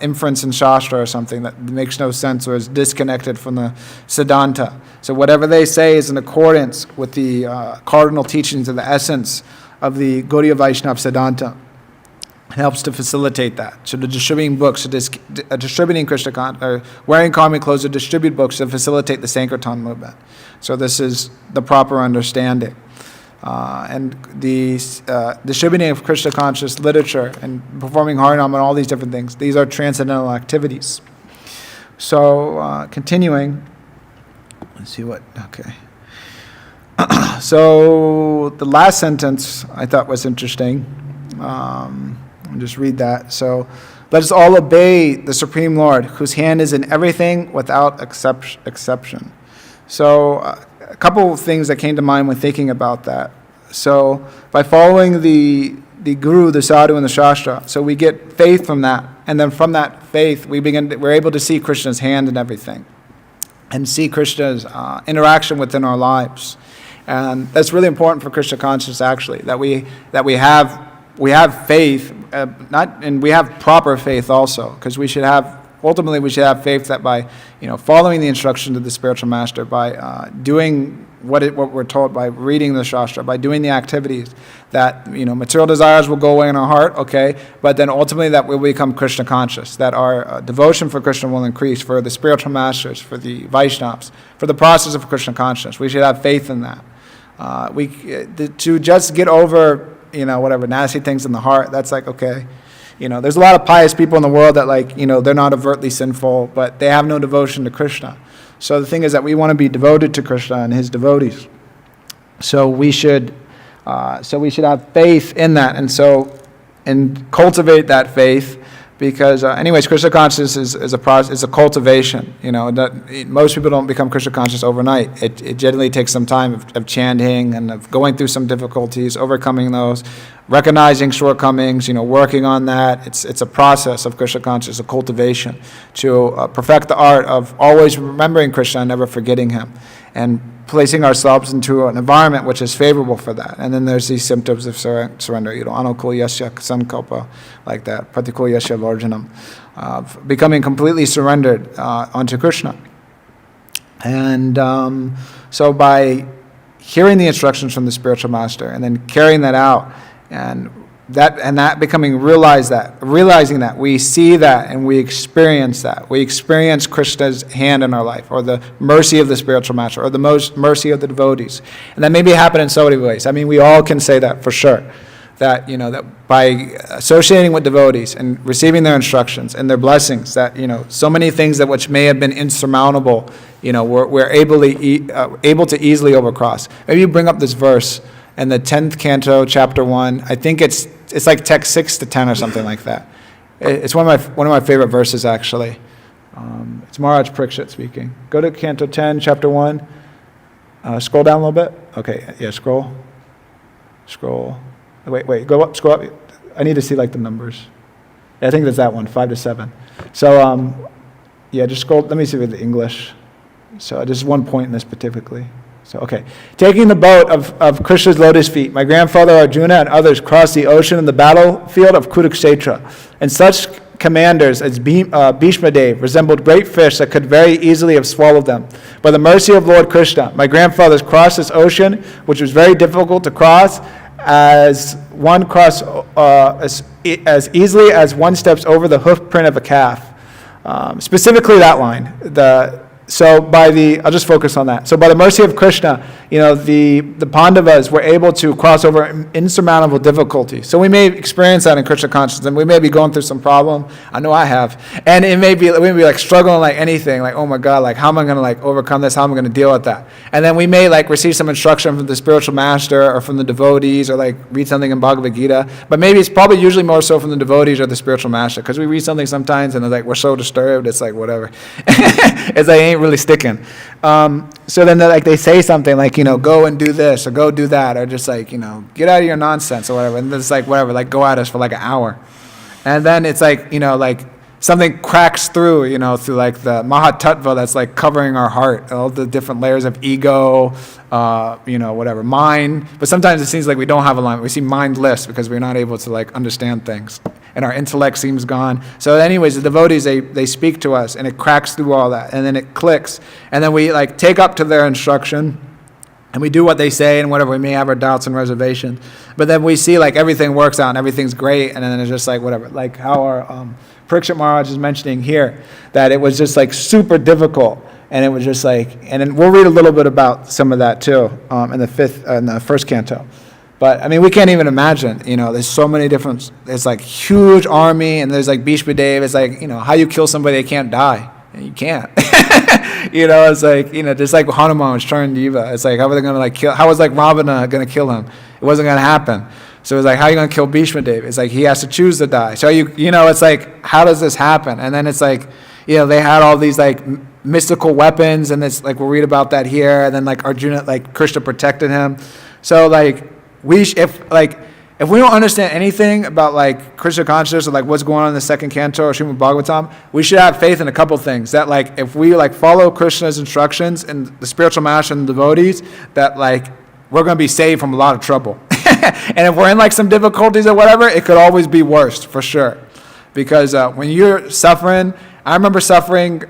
inference in Shastra or something that makes no sense or is disconnected from the Siddhanta. So whatever they say is in accordance with the cardinal teachings of the essence of the Gaudiya Vaishnava Siddhanta. It helps to facilitate that. So the distributing books, distributing Krishna consciousness, or wearing karmic clothes to distribute books to facilitate the Sankirtan movement. So this is the proper understanding. And the distributing of Krishna conscious literature and performing Harinam and all these different things, these are transcendental activities. So continuing, let's see what, okay. So the last sentence I thought was interesting. I'll just read that. So, let us all obey the Supreme Lord, whose hand is in everything without exception. So, a couple of things that came to mind when thinking about that. So, by following the Guru, the Sadhu, and the Shastra, so we get faith from that, and then from that faith, we're able to see Krishna's hand in everything, and see Krishna's interaction within our lives, and that's really important for Krishna consciousness. Actually, that we have faith, and we have proper faith also, because ultimately we should have faith that by following the instructions of the spiritual master, by doing what we're told, by reading the Shastra, by doing the activities, that material desires will go away in our heart, okay, but then ultimately that we'll become Krishna conscious, that our devotion for Krishna will increase, for the spiritual masters, for the Vaishnavas, for the process of Krishna consciousness. We should have faith in that. To just get over whatever nasty things in the heart, that's like, okay, there's a lot of pious people in the world that they're not overtly sinful, but they have no devotion to Krishna. So the thing is that we want to be devoted to Krishna and his devotees. So we should have faith in that, and cultivate that faith, because anyways, Krishna consciousness is a cultivation. Most people don't become Krishna conscious overnight. It generally takes some time of chanting and of going through some difficulties, overcoming those, recognizing shortcomings, working on that. It's a process of Krishna consciousness, a cultivation to perfect the art of always remembering Krishna and never forgetting him, and placing ourselves into an environment which is favorable for that. And then there's these symptoms of surrender, anukul yasya sankalpa, like that, pratikul yasya varjanam, becoming completely surrendered onto Krishna. And so by hearing the instructions from the spiritual master and then carrying that out, and that becoming realizing that we see that and we experience that. We experience Krishna's hand in our life, or the mercy of the spiritual master, or the mercy of the devotees. And that maybe happen in so many ways. I mean, we all can say that for sure. That, that by associating with devotees and receiving their instructions and their blessings, that, so many things that which may have been insurmountable, we're able to easily overcross. Maybe you bring up this verse in the 10th canto, chapter 1. I think it's like text 6 to 10 or something like that. It's one of my favorite verses, actually. It's Maharaj Parikshit speaking. Go to canto 10, chapter 1. Scroll down a little bit. Okay, yeah, scroll. Wait, go up, scroll up. I need to see the numbers. Yeah, I think that's that one, 5 to 7. So, just scroll. Let me see with the English. So just one point in this specifically. So, okay. Taking the boat of Krishna's lotus feet, my grandfather Arjuna and others crossed the ocean in the battlefield of Kurukshetra. And such commanders as Bhishma Dev resembled great fish that could very easily have swallowed them. By the mercy of Lord Krishna, my grandfathers crossed this ocean, which was very difficult to cross, as easily as one steps over the hoof print of a calf. Specifically that line, I'll just focus on that. So by the mercy of Krishna, the Pandavas were able to cross over insurmountable difficulties. So we may experience that in Krishna consciousness, and we may be going through some problem. I know I have. And we may be like struggling like anything, like, oh my God, like how am I going to like overcome this? How am I going to deal with that? And then we may like receive some instruction from the spiritual master or from the devotees, or like read something in Bhagavad Gita. But maybe it's probably usually more so from the devotees or the spiritual master, because we read something sometimes and it's like we're so disturbed, it's like whatever. It's like ain't really sticking. So then they say something like, go and do this or go do that, or just like, get out of your nonsense or whatever. And it's like whatever, like go at us for like an hour. And then it's like, like something cracks through, through like the Mahatattva that's like covering our heart, all the different layers of ego, whatever, mind. But sometimes it seems like we don't have alignment. We seem mindless because we're not able to like understand things, and our intellect seems gone. So anyways, the devotees, they speak to us, and it cracks through all that, and then it clicks, and then we like take up to their instruction, and we do what they say, and whatever, we may have our doubts and reservations, but then we see like everything works out and everything's great, and then it's just like whatever, like how our Parikshit Maharaj is mentioning here, that it was just like super difficult, and it was just like, and then we'll read a little bit about some of that too in the first canto. But I mean, we can't even imagine, there's so many different, there's like huge army, and there's like Bhishma Dev, it's like, how you kill somebody that can't die? And you can't. It's like, just like Hanuman was trying to Diva. It's like, how are they going to like kill, how was like Ravana going to kill him? It wasn't going to happen. So it's like, how are you going to kill Bhishma Dev? It's like, he has to choose to die. So it's like, how does this happen? And then it's like, they had all these like mystical weapons, and it's like, we'll read about that here. And then like Arjuna, like Krishna protected him. So like, if we don't understand anything about like Krishna consciousness or like what's going on in the second canto or Srimad Bhagavatam, we should have faith in a couple things. That like if we like follow Krishna's instructions and the spiritual master and the devotees, that like we're going to be saved from a lot of trouble. And if we're in like some difficulties or whatever, it could always be worse for sure. Because when you're suffering, I remember suffering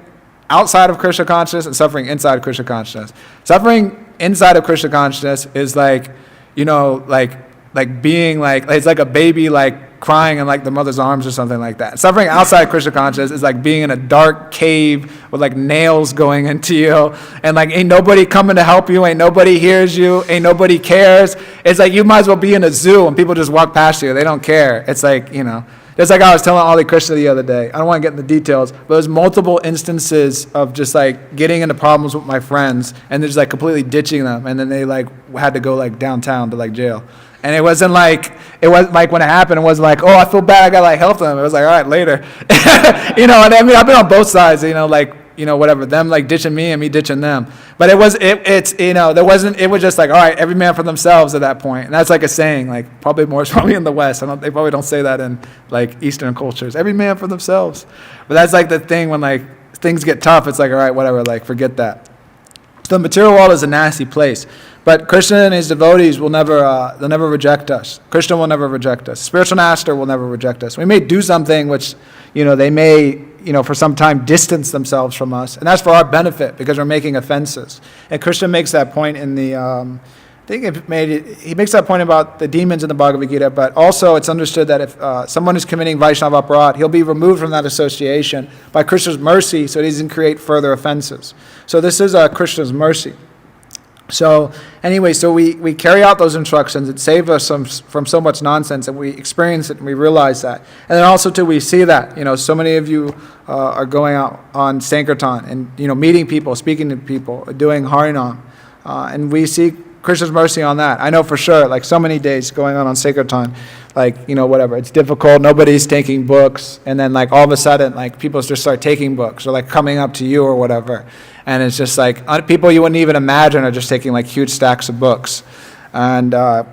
outside of Krishna consciousness and suffering inside of Krishna consciousness. Suffering inside of Krishna consciousness is like, like being like, it's like a baby like crying in like the mother's arms or something like that. Suffering outside Krishna consciousness is like being in a dark cave with like nails going into you, and like ain't nobody coming to help you, ain't nobody hears you, ain't nobody cares. It's like you might as well be in a zoo and people just walk past you, they don't care. It's like, just like I was telling Ali Krishna the other day, I don't want to get into the details, but there's multiple instances of just like getting into problems with my friends and just like completely ditching them, and then they like had to go like downtown to like jail. And it was like when it happened, it wasn't like, oh, I feel bad, I gotta like help them. It was like, all right, later. And I mean, I've been on both sides, whatever, them like ditching me and me ditching them. But it was just like, all right, every man for themselves at that point. And that's like a saying, like probably in the West. They probably don't say that in like Eastern cultures. Every man for themselves. But that's like the thing when like things get tough, it's like, all right, whatever, like forget that. So the material world is a nasty place. But Krishna and his devotees will they'll never reject us. Krishna will never reject us. Spiritual master will never reject us. We may do something which, they may, for some time distance themselves from us. And that's for our benefit because we're making offenses. And Krishna makes that point in the, he makes that point about the demons in the Bhagavad Gita, but also it's understood that if someone is committing Vaishnava aparad, he'll be removed from that association by Krishna's mercy so he doesn't create further offenses. So this is Krishna's mercy. So anyway, so we carry out those instructions. It saves us from so much nonsense, and we experience it and we realize that. And then also too, we see that, so many of you are going out on Sankirtan and, meeting people, speaking to people, doing Harinam. And we see Krishna's mercy on that. I know for sure, like so many days going on Sankirtan, like, whatever, it's difficult, nobody's taking books, and then like all of a sudden, like people just start taking books or like coming up to you or whatever. And it's just like people you wouldn't even imagine are just taking like huge stacks of books. And to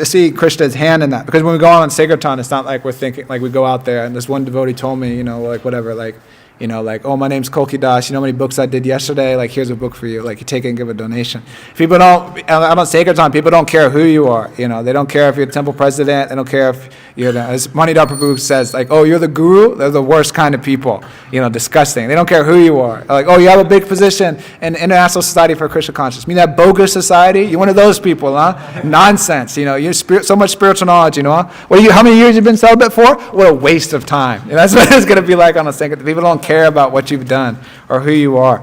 see Krishna's hand in that, because when we go on Sankirtan, it's not like we're thinking, like we go out there, and this one devotee told me, like whatever, like, like, oh, my name's Kalki Das, how many books I did yesterday? Like, here's a book for you. Like, you take it and give a donation. People don't, out on Sankirtan, people don't care who you are. They don't care if you're the temple president. They don't care if you're, as Manidhar Prabhu says, like, oh, you're the guru? They're the worst kind of people. Disgusting. They don't care who you are. Like, oh, you have a big position in International Society for Krishna Consciousness. You mean that bogus society? You're one of those people, huh? Nonsense. You're so much spiritual knowledge, huh? How many years you been celibate for? What a waste of time. That's what it's going to be like on a Sankirtan. People don't care about what you've done or who you are.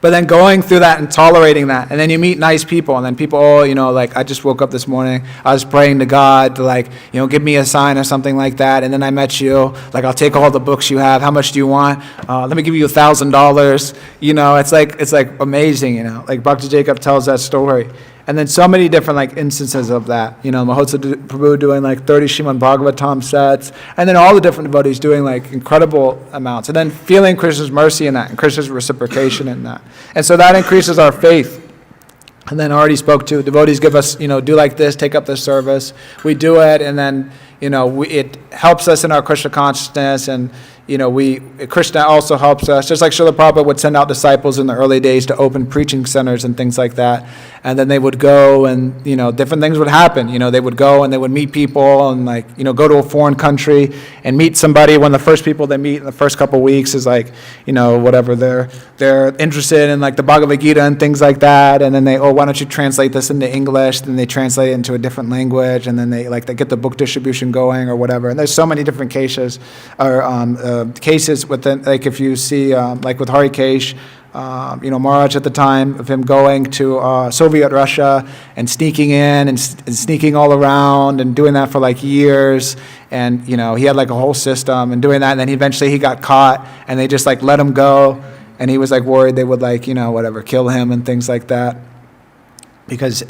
But then going through that and tolerating that, and then you meet nice people, and then people, like, I just woke up this morning, I was praying to God to, like, give me a sign or something like that, and then I met you, like, I'll take all the books you have, how much do you want? Let me give you $1,000, it's like amazing, like Bhakti Jacob tells that story. And then so many different, like, instances of that. Mahotsa Prabhu doing, like, 30 Srimad Bhagavatam sets, and then all the different devotees doing, like, incredible amounts. And then feeling Krishna's mercy in that, and Krishna's reciprocation in that. And so that increases our faith. And then I already spoke to, devotees give us, do like this, take up this service. We do it, and then, it helps us in our Krishna consciousness, and, Krishna also helps us. Just like Srila Prabhupada would send out disciples in the early days to open preaching centers and things like that. And then they would go and, different things would happen. They would go and they would meet people and, like, go to a foreign country and meet somebody. One of the first people they meet in the first couple of weeks is, like, whatever, they're interested in, like, the Bhagavad Gita and things like that. And then they, why don't you translate this into English? Then they translate it into a different language, and then they get the book distribution going or whatever. And there's so many different cases, or cases within, like, if you see, like with Harikesh, Maharaj at the time of him going to Soviet Russia and sneaking in and sneaking all around and doing that for, like, years. And, he had, like, a whole system and doing that. And then eventually he got caught, and they just, like, let him go. And he was, like, worried they would, like, whatever, kill him and things like that, because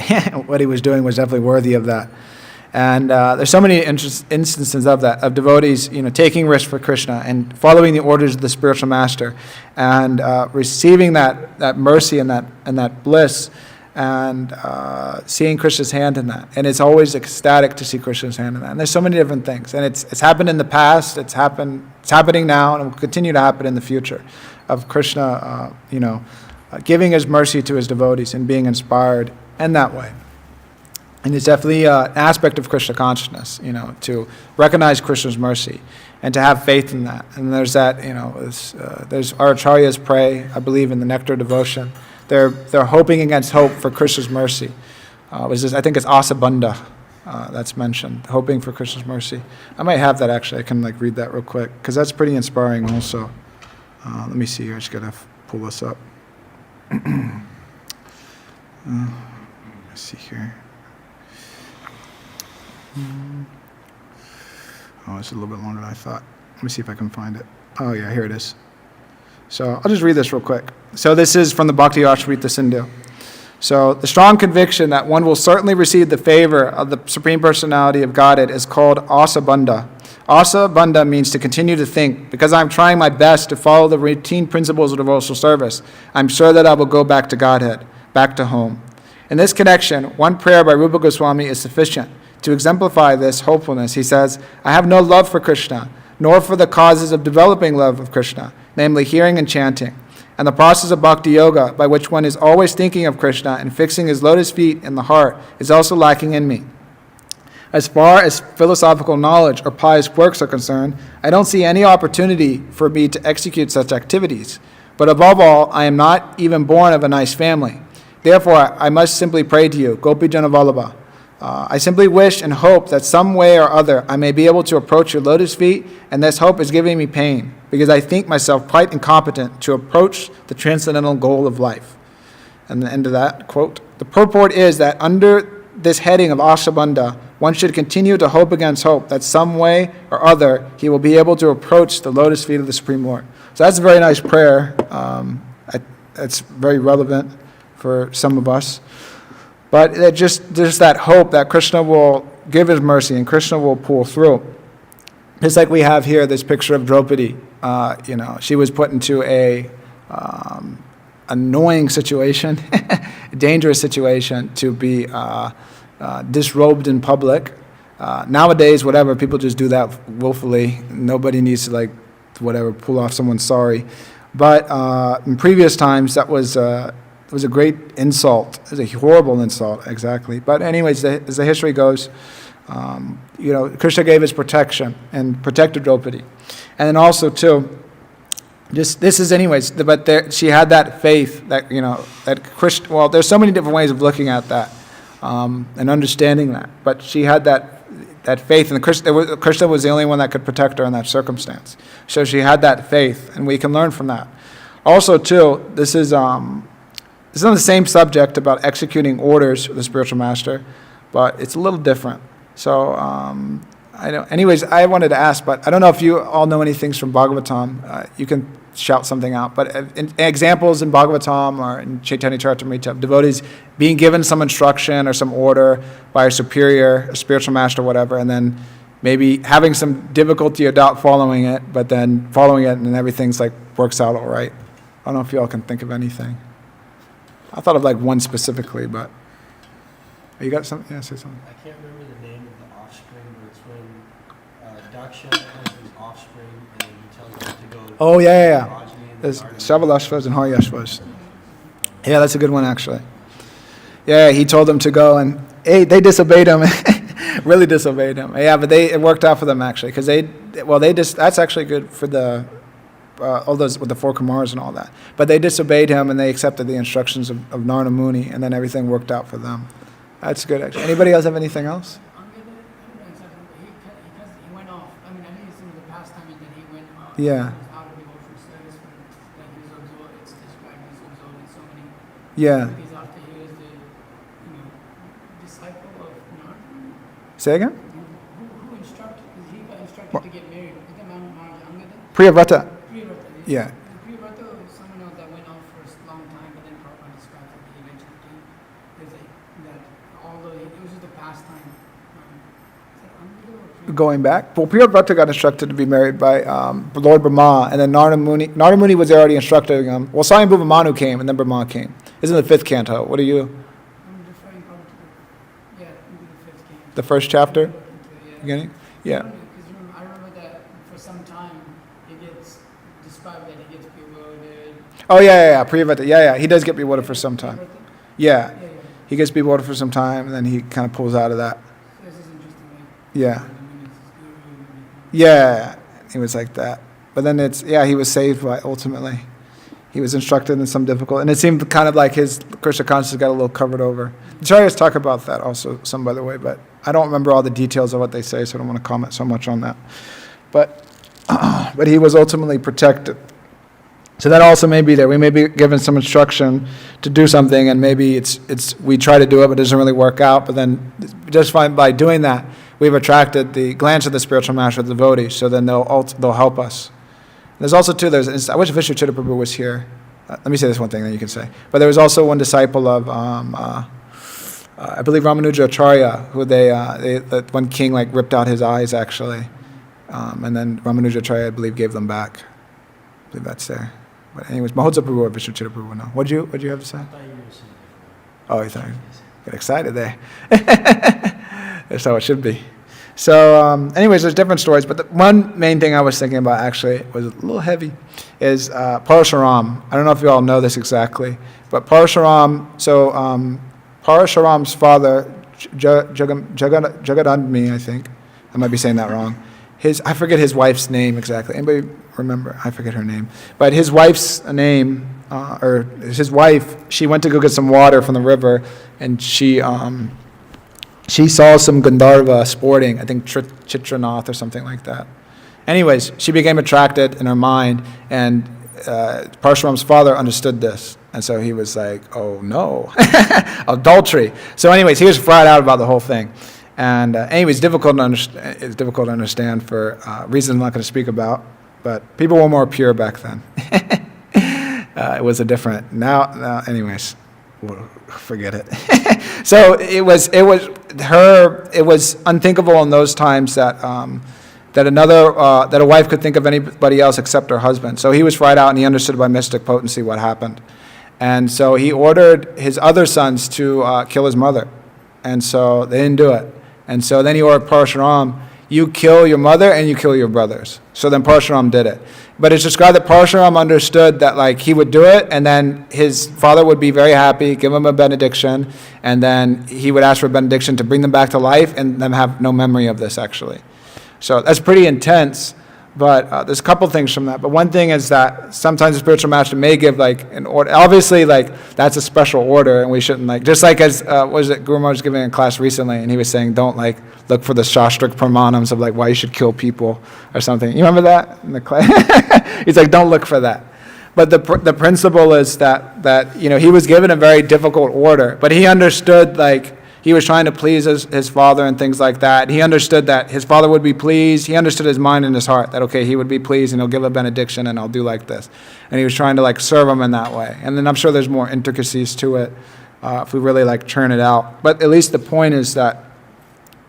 what he was doing was definitely worthy of that. And there's so many instances of that, of devotees, taking risks for Krishna and following the orders of the spiritual master, and receiving that mercy and that bliss, and seeing Krishna's hand in that. And it's always ecstatic to see Krishna's hand in that. And there's so many different things. And it's happened in the past, it's happening now, and it will continue to happen in the future, of Krishna, giving his mercy to his devotees and being inspired in that way. And it's definitely an aspect of Krishna consciousness, to recognize Krishna's mercy and to have faith in that. And there's that, there's our acharyas pray, I believe, in the Nectar Devotion. They're hoping against hope for Krishna's mercy. I think it's Asabandha that's mentioned, hoping for Krishna's mercy. I might have that, actually. I can, like, read that real quick, because that's pretty inspiring also. Let me see here. I just got to pull this up. Let's see here. Oh, it's a little bit longer than I thought. Let me see if I can find it. Oh, yeah, here it is. So I'll just read this real quick. So this is from the Bhakti Ashrita Sindhu. So the strong conviction that one will certainly receive the favor of the Supreme Personality of Godhead is called asabandha. Asabandha means to continue to think. Because I'm trying my best to follow the routine principles of devotional service, I'm sure that I will go back to Godhead, back to home. In this connection, one prayer by Rupa Goswami is sufficient. To exemplify this hopefulness, he says, I have no love for Krishna, nor for the causes of developing love of Krishna, namely hearing and chanting. And the process of bhakti yoga, by which one is always thinking of Krishna and fixing his lotus feet in the heart, is also lacking in me. As far as philosophical knowledge or pious works are concerned, I don't see any opportunity for me to execute such activities. But above all, I am not even born of a nice family. Therefore, I must simply pray to you, Gopi Jana Vallabha. I simply wish and hope that some way or other I may be able to approach your lotus feet, and this hope is giving me pain, because I think myself quite incompetent to approach the transcendental goal of life. And the end of that quote, the purport is that under this heading of Ashabandha, one should continue to hope against hope that some way or other he will be able to approach the lotus feet of the Supreme Lord. So that's a very nice prayer. It's very relevant for some of us. But there's that hope that Krishna will give his mercy and Krishna will pull through. Just like we have here this picture of Draupadi. She was put into a annoying situation, a dangerous situation to be disrobed in public. Nowadays, whatever, people just do that willfully. Nobody needs to, pull off someone's sari. But in previous times, that was it was a great insult. It was a horrible insult, exactly. But anyways, as the history goes, Krishna gave his protection and protected Draupadi. And then also, too, she had that faith that Krishna, well, there's so many different ways of looking at that and understanding that. But she had that faith, and Krishna was the only one that could protect her in that circumstance. So she had that faith, and we can learn from that. Also, too, this is It's on the same subject about executing orders for the spiritual master, but it's a little different. So I don't. Anyways, I wanted to ask, but I don't know if you all know any things from Bhagavatam. You can shout something out. But examples in Bhagavatam or in Chaitanya Charitamrita of devotees being given some instruction or some order by a superior, a spiritual master, whatever, and then maybe having some difficulty or doubt following it, but then following it and everything's like works out all right. I don't know if you all can think of anything. I thought of like one specifically, but you got something? Yeah, say something. I can't remember the name of the offspring, but it's when Daksha has his offspring and he tells them to go. Oh, yeah. Progeny and There's the garden. Shavalashvas and Haryashvas. Yeah, that's a good one, actually. Yeah, he told them to go, and hey, they disobeyed him. Really disobeyed him. Yeah, but it worked out for them, actually, because that's actually good for the, all those with the 4 Kumars and all that. But they disobeyed him, and they accepted the instructions of Narada Muni, and then everything worked out for them. That's good, actually. Anybody else have anything else? He went off. I mean, I think it's in the past time that he went off. Yeah. He was out of devotional service, but he was absorbed. It's described he was absorbed in so many. Yeah. Because after he was the, disciple of Narada. Say again? Who instructed? Because he got instructed to get married. I think Maharaj Angada. Priyavrata. Priyavrata. Yeah. Priyavrata was someone else that went off for a long time, but then Prabhupada described that he eventually came. There's that although it was just a pastime. Is that Angada or Priyavrata? Going back. Well, Priyavrata got instructed to be married by Lord Brahma, and then Narada Muni was already instructing him. Well, Swayambhuva Manu came, and then Brahma came. This is in the 5th canto. What are you? I'm referring probably to the 5th game. The first chapter? Beginning? Yeah. Because I remember that for some time it gets described that he gets bewildered. Oh, yeah. Priyavrata. Yeah. He does get bewildered for some time. Yeah. Yeah. He gets bewildered for some time, and then he kind of pulls out of that. So this is interesting. Yeah. Yeah. He was like that. But then he was saved by, ultimately. He was instructed in some difficult, and it seemed kind of like his Krishna consciousness got a little covered over. The Acharyas talk about that also, some by the way, but I don't remember all the details of what they say, so I don't want to comment so much on that. But he was ultimately protected. So that also may be there. We may be given some instruction to do something, and maybe we try to do it, but it doesn't really work out. But then, just by doing that, we've attracted the glance of the spiritual master, the devotee. So then they'll help us. There's also too. I wish Vishnuchita Prabhu was here. Let me say this one thing, then you can say. But there was also one disciple of, I believe Ramanuja Acharya, who that one king ripped out his eyes actually, and then Ramanuja Acharya, I believe, gave them back. I believe that's there. But anyways, Mahodsa Prabhu or Vishnuchita Prabhu, no. What'd you have to say? I thought you were saying different. Oh, you thought get excited there. That's how it should be. So, anyways, there's different stories, but the one main thing I was thinking about actually was a little heavy, is Parashuram. I don't know if you all know this exactly, but Parashuram. So Parashuram's father, Jagadandmi, I think, I might be saying that wrong. I forget his wife's name exactly. Anybody remember? I forget her name. But his wife's name, or his wife, she went to go get some water from the river, and she saw some Gandharva sporting, I think Chitranath or something like that. Anyways, she became attracted in her mind, and Parshuram's father understood this. And so he was like, oh no, adultery. So anyways, he was fried out about the whole thing. And anyways, it's difficult to understand for reasons I'm not going to speak about, but people were more pure back then. It was a different, now anyways, we'll forget it. So it was unthinkable in those times that a wife could think of anybody else except her husband. So he was fried out, and he understood by mystic potency what happened. And so he ordered his other sons to kill his mother. And so they didn't do it. And so then he ordered Parshuram, you kill your mother and you kill your brothers. So then Parshuram did it. But it's described that Parshuram understood that he would do it, and then his father would be very happy, give him a benediction, and then he would ask for a benediction to bring them back to life and them have no memory of this actually. So that's pretty intense. But there's a couple things from that. But one thing is that sometimes the spiritual master may give an order. Obviously, that's a special order, and we shouldn't just as Guru Maharaj was giving a class recently, and he was saying don't look for the shastric pramanams of why you should kill people or something. You remember that in the class? He's like, don't look for that. But the principle is that he was given a very difficult order, but he understood, like, he was trying to please his father and things like that. He understood that his father would be pleased. He understood his mind and his heart, that, okay, he would be pleased and he'll give a benediction and I'll do like this. And he was trying to, like, serve him in that way. And then I'm sure there's more intricacies to it if we really, like, churn it out. But at least the point is that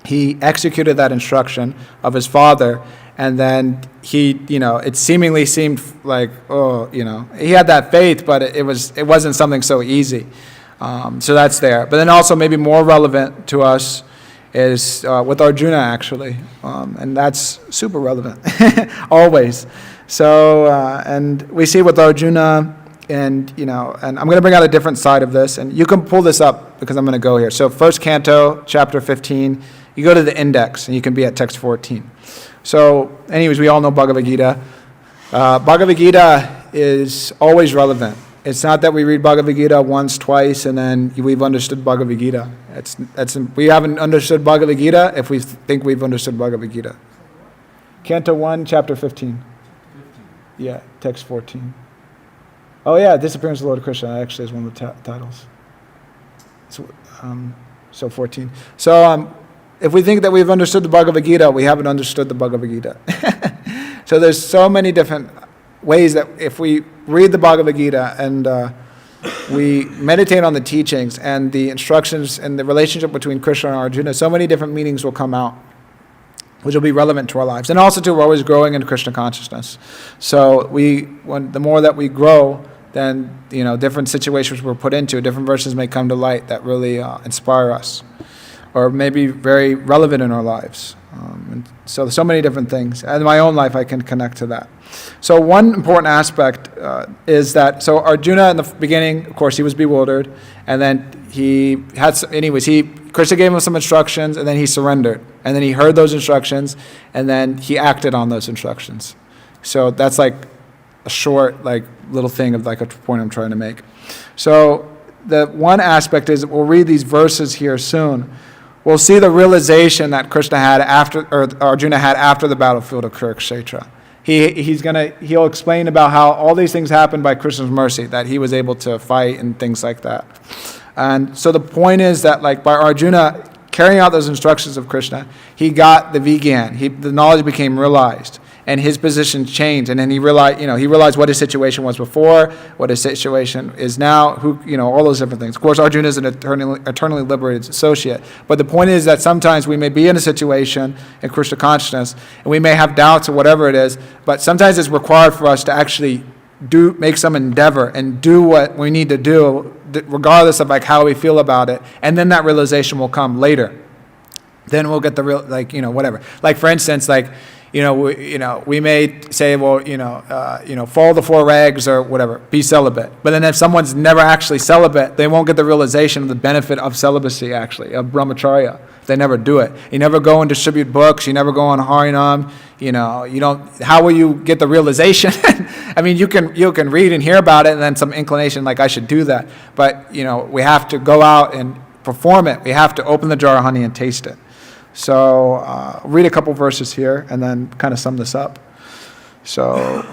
he executed that instruction of his father, and then it seemingly seemed like, he had that faith, but it wasn't something so easy. So that's there. But then also maybe more relevant to us is with Arjuna, actually. And that's super relevant, always. So, and we see with Arjuna, and I'm going to bring out a different side of this. And you can pull this up because I'm going to go here. So first canto, chapter 15, you go to the index, and you can be at text 14. So anyways, we all know Bhagavad Gita. Bhagavad Gita is always relevant. It's not that we read Bhagavad Gita once, twice, and then we've understood Bhagavad Gita. We haven't understood Bhagavad Gita if we think we've understood Bhagavad Gita. Canto 1, chapter 15. Yeah, text 14. Oh yeah, Disappearance of the Lord Krishna actually is one of the titles. So 14. So if we think that we've understood the Bhagavad Gita, we haven't understood the Bhagavad Gita. So there's so many different ways that if we read the Bhagavad Gita and we meditate on the teachings and the instructions and the relationship between Krishna and Arjuna, so many different meanings will come out, which will be relevant to our lives. And also, too, we're always growing in Krishna consciousness. So the more that we grow, then different situations we're put into, different verses may come to light that really inspire us, or may be very relevant in our lives. And so many different things. And in my own life, I can connect to that. So one important aspect is that, so Arjuna in the beginning, of course, he was bewildered, and then Krishna gave him some instructions, and then he surrendered. And then he heard those instructions, and then he acted on those instructions. So that's like a short, like, little thing of like a point I'm trying to make. So the one aspect is, we'll read these verses here soon. We'll see the realization that Arjuna had after the battlefield of Kurukshetra. He'll explain about how all these things happened by Krishna's mercy, that he was able to fight and things like that. And so the point is that, like, by Arjuna carrying out those instructions of Krishna, he got the Vigyan. The knowledge became realized, and his position changed. And then he realized what his situation was before, what his situation is now, all those different things. Of course, Arjuna is an eternally liberated associate. But the point is that sometimes we may be in a situation in Krishna consciousness, and we may have doubts or whatever it is, but sometimes it's required for us to actually make some endeavor and do what we need to do, regardless of like how we feel about it, and then that realization will come later. Then we'll get the real, whatever. Like, for instance, like, we may say, well, follow the 4 regs or whatever, be celibate. But then if someone's never actually celibate, they won't get the realization of the benefit of celibacy, actually, of brahmacharya. They never do it. You never go and distribute books. You never go on Harinam. You don't. How will you get the realization? I mean, you can read and hear about it, and then some inclination like I should do that. But we have to go out and perform it. We have to open the jar of honey and taste it. So I'll read a couple verses here and then kind of sum this up. So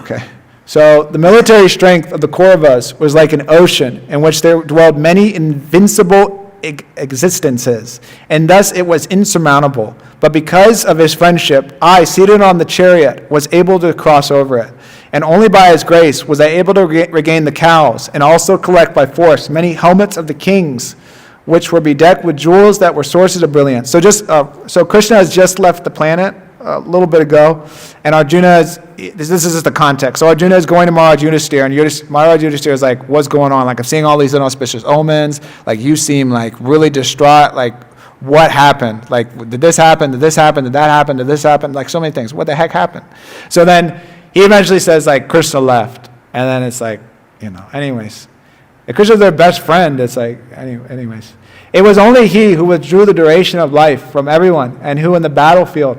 the military strength of the Kauravas was like an ocean in which there dwelled many invincible existences, and thus it was insurmountable. But because of his friendship, I, seated on the chariot, was able to cross over it. And only by his grace was I able to regain the cows, and also collect by force many helmets of the kings, which were bedecked with jewels that were sources of brilliance. So Krishna has just left the planet a little bit ago, and Arjuna this is just the context. So Arjuna is going to Maharaj Yudhisthira, and Maharaj Yudhisthira is like, what's going on? Like, I'm seeing all these inauspicious omens. Like, you seem like really distraught. Like, what happened? Like, did this happen? Did this happen? Did that happen? Did this happen? Like, so many things. What the heck happened? So then he eventually says, like, Krishna left. And then it's like, anyways. If Krishna's their best friend, it's like, anyways. It was only he who withdrew the duration of life from everyone, and who in the battlefield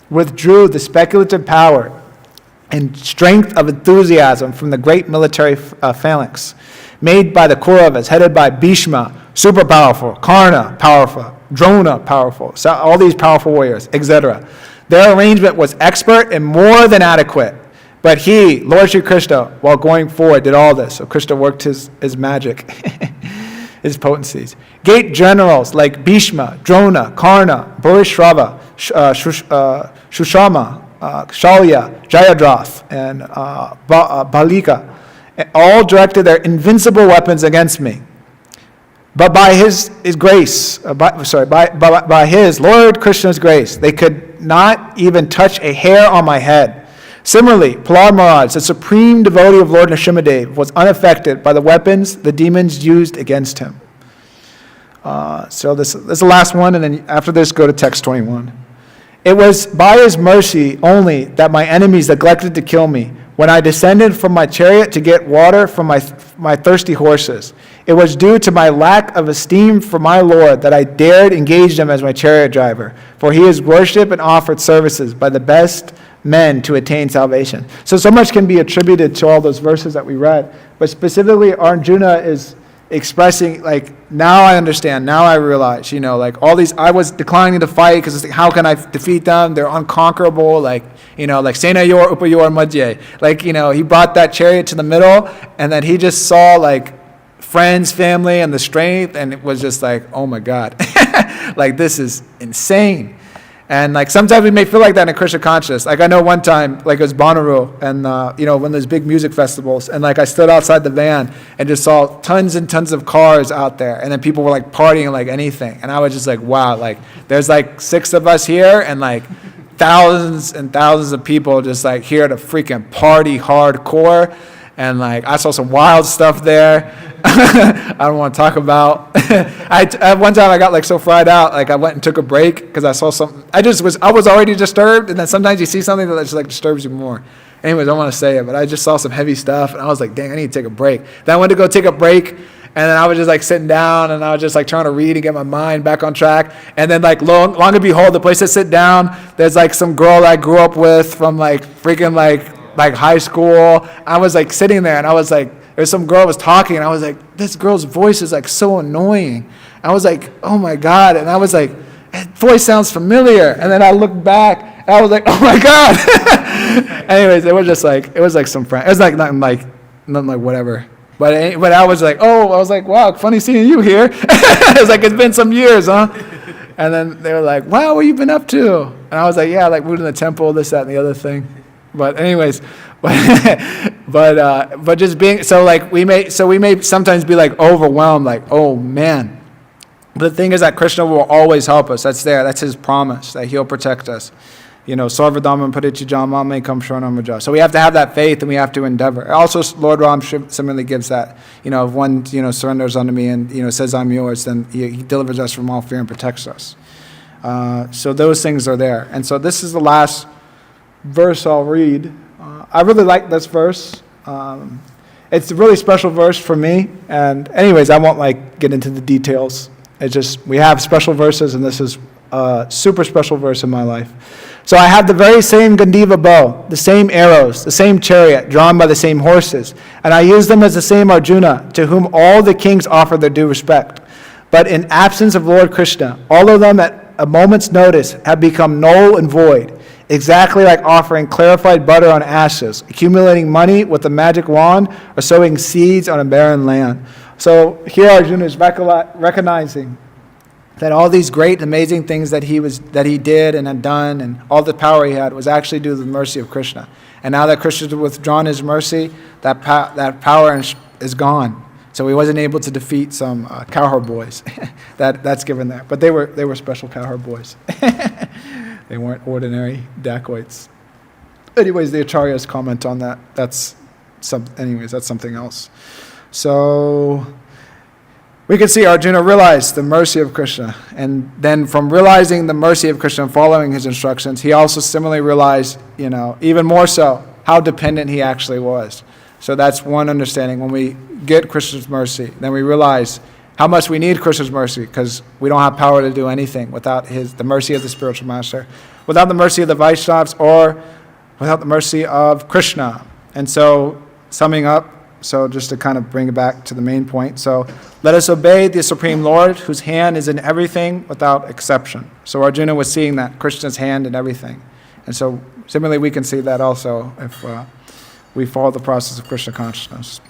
withdrew the speculative power and strength of enthusiasm from the great military phalanx made by the Kauravas, headed by Bhishma, super powerful, Karna, powerful, Drona, powerful, so all these powerful warriors, etc. Their arrangement was expert and more than adequate, But he, Lord Shri Krishna, while going forward, did all this. So Krishna worked his magic, his potencies. Great generals like Bhishma, Drona, Karna, Bharishrava, Shushama, Shalya, Jayadratha, and Balika, all directed their invincible weapons against me. But by his grace, by his, Lord Krishna's grace, they could not even touch a hair on my head. Similarly, Prahlad Maharaj, the supreme devotee of Lord Nrsimhadev, was unaffected by the weapons the demons used against him. So this is the last one, and then after this, go to text 21. It was by his mercy only that my enemies neglected to kill me when I descended from my chariot to get water from my thirsty horses. It was due to my lack of esteem for my Lord that I dared engage him as my chariot driver, for he is worshipped and offered services by the best men to attain salvation. So much can be attributed to all those verses that we read, but specifically Arjuna is expressing, like, now I understand, now I realize, like all these, I was declining to fight because it's like, how can I defeat them? They're unconquerable, like Sena Yor Upayor Madhye. Like, he brought that chariot to the middle, and then he just saw like friends, family, and the strength, and it was just like, oh my God, like this is insane. And like sometimes we may feel like that in Krishna consciousness. Like I know one time, like it was Bonnaroo, and when there's big music festivals, and like I stood outside the van and just saw tons and tons of cars out there, and then people were like partying like anything, and I was just like, wow, like there's like 6 of us here, and like thousands and thousands of people just like here to freaking party hardcore, and like I saw some wild stuff there. I don't want to talk about. At one time I got like so fried out, like I went and took a break because I saw something. I was already disturbed, and then sometimes you see something that just like disturbs you more. Anyways, I don't want to say it, but I just saw some heavy stuff, and I was like, dang, I need to take a break. Then I went to go take a break, and then I was just like sitting down, and I was just like trying to read and get my mind back on track. And then like long and behold, the place to sit down, there's like some girl I grew up with from like freaking like high school. I was like sitting there, and I was like, there's some girl was talking, and I was like, this girl's voice is like so annoying. I was like, oh my God. And I was like, that voice sounds familiar. And then I looked back, and I was like, oh my God. Anyways, it was like some friend. It was like nothing like whatever. But I was like, wow, funny seeing you here. It's like, it's been some years, huh? And then they were like, wow, what you been up to? And I was like, yeah, like moved in the temple, this, that, and the other thing. But anyways, but just being, so we may sometimes be like overwhelmed, like, oh man. But the thing is that Krishna will always help us. That's his promise, that he'll protect us. Sarvadhamam Parichijama may come Sharanam Raja. So we have to have that faith, and we have to endeavor. Also, Lord Ram similarly gives that, if one, surrenders unto me and, says I'm yours, then he delivers us from all fear and protects us. So those things are there. And so this is the last verse I'll read. I really like this verse. It's a really special verse for me. And anyways, I won't get into the details. It's just, we have special verses, and this is a super special verse in my life. So I have the very same Gandiva bow, the same arrows, the same chariot drawn by the same horses, and I use them as the same Arjuna, to whom all the kings offer their due respect. But in absence of Lord Krishna, all of them at a moment's notice have become null and void, exactly like offering clarified butter on ashes, accumulating money with a magic wand, or sowing seeds on a barren land. So here Arjuna is recognizing that all these great, amazing things that he did and had done, and all the power he had, was actually due to the mercy of Krishna. And now that Krishna has withdrawn his mercy, that power is gone. So he wasn't able to defeat some cowherd boys. That's given there. But they were special cowherd boys. They weren't ordinary dacoits. Anyways, the acharyas comment on that. That's something else. So we can see Arjuna realized the mercy of Krishna. And then from realizing the mercy of Krishna and following his instructions, he also similarly realized, even more so, how dependent he actually was. So that's one understanding. When we get Krishna's mercy, then we realize how much we need Krishna's mercy, because we don't have power to do anything without the mercy of the spiritual master, without the mercy of the Vaishnavas, or without the mercy of Krishna. And so, summing up, so just to kind of bring it back to the main point. So let us obey the Supreme Lord, whose hand is in everything without exception. So Arjuna was seeing that, Krishna's hand in everything. And so similarly we can see that also if we follow the process of Krishna consciousness.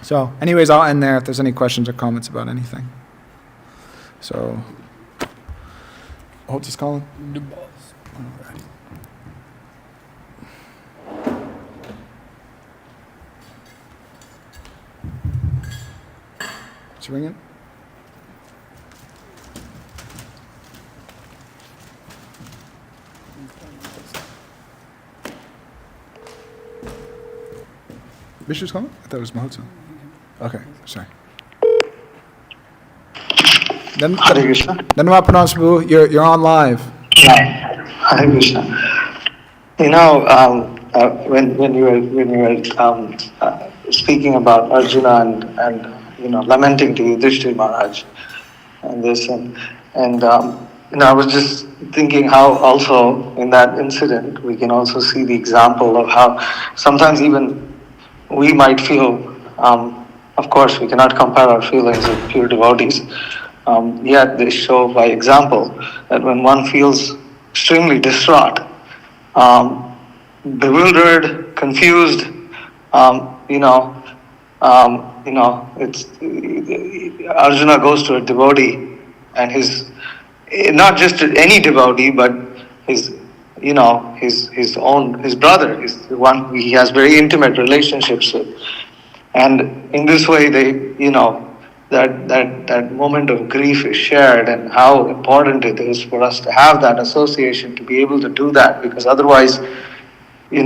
So, anyways, I'll end there if there's any questions or comments about anything. So, hold this calling. It's ringing. Vishnu's calling? I thought it was Mahotsa. Okay, sorry. Then Hare Krishna. Prabhu, you're on live. Hare Krishna. You know, when you were speaking about Arjuna and lamenting to Yudhishthira Maharaj and this and I was just thinking how also in that incident we can also see the example of how sometimes even we might feel. Of course, we cannot compare our feelings with pure devotees. Yet they show by example that when one feels extremely distraught, bewildered, confused, it's Arjuna goes to a devotee, and his not just any devotee, but his brother, is the one he has very intimate relationships with, and in this way they that moment of grief is shared, and how important it is for us to have that association to be able to do that, because otherwise, we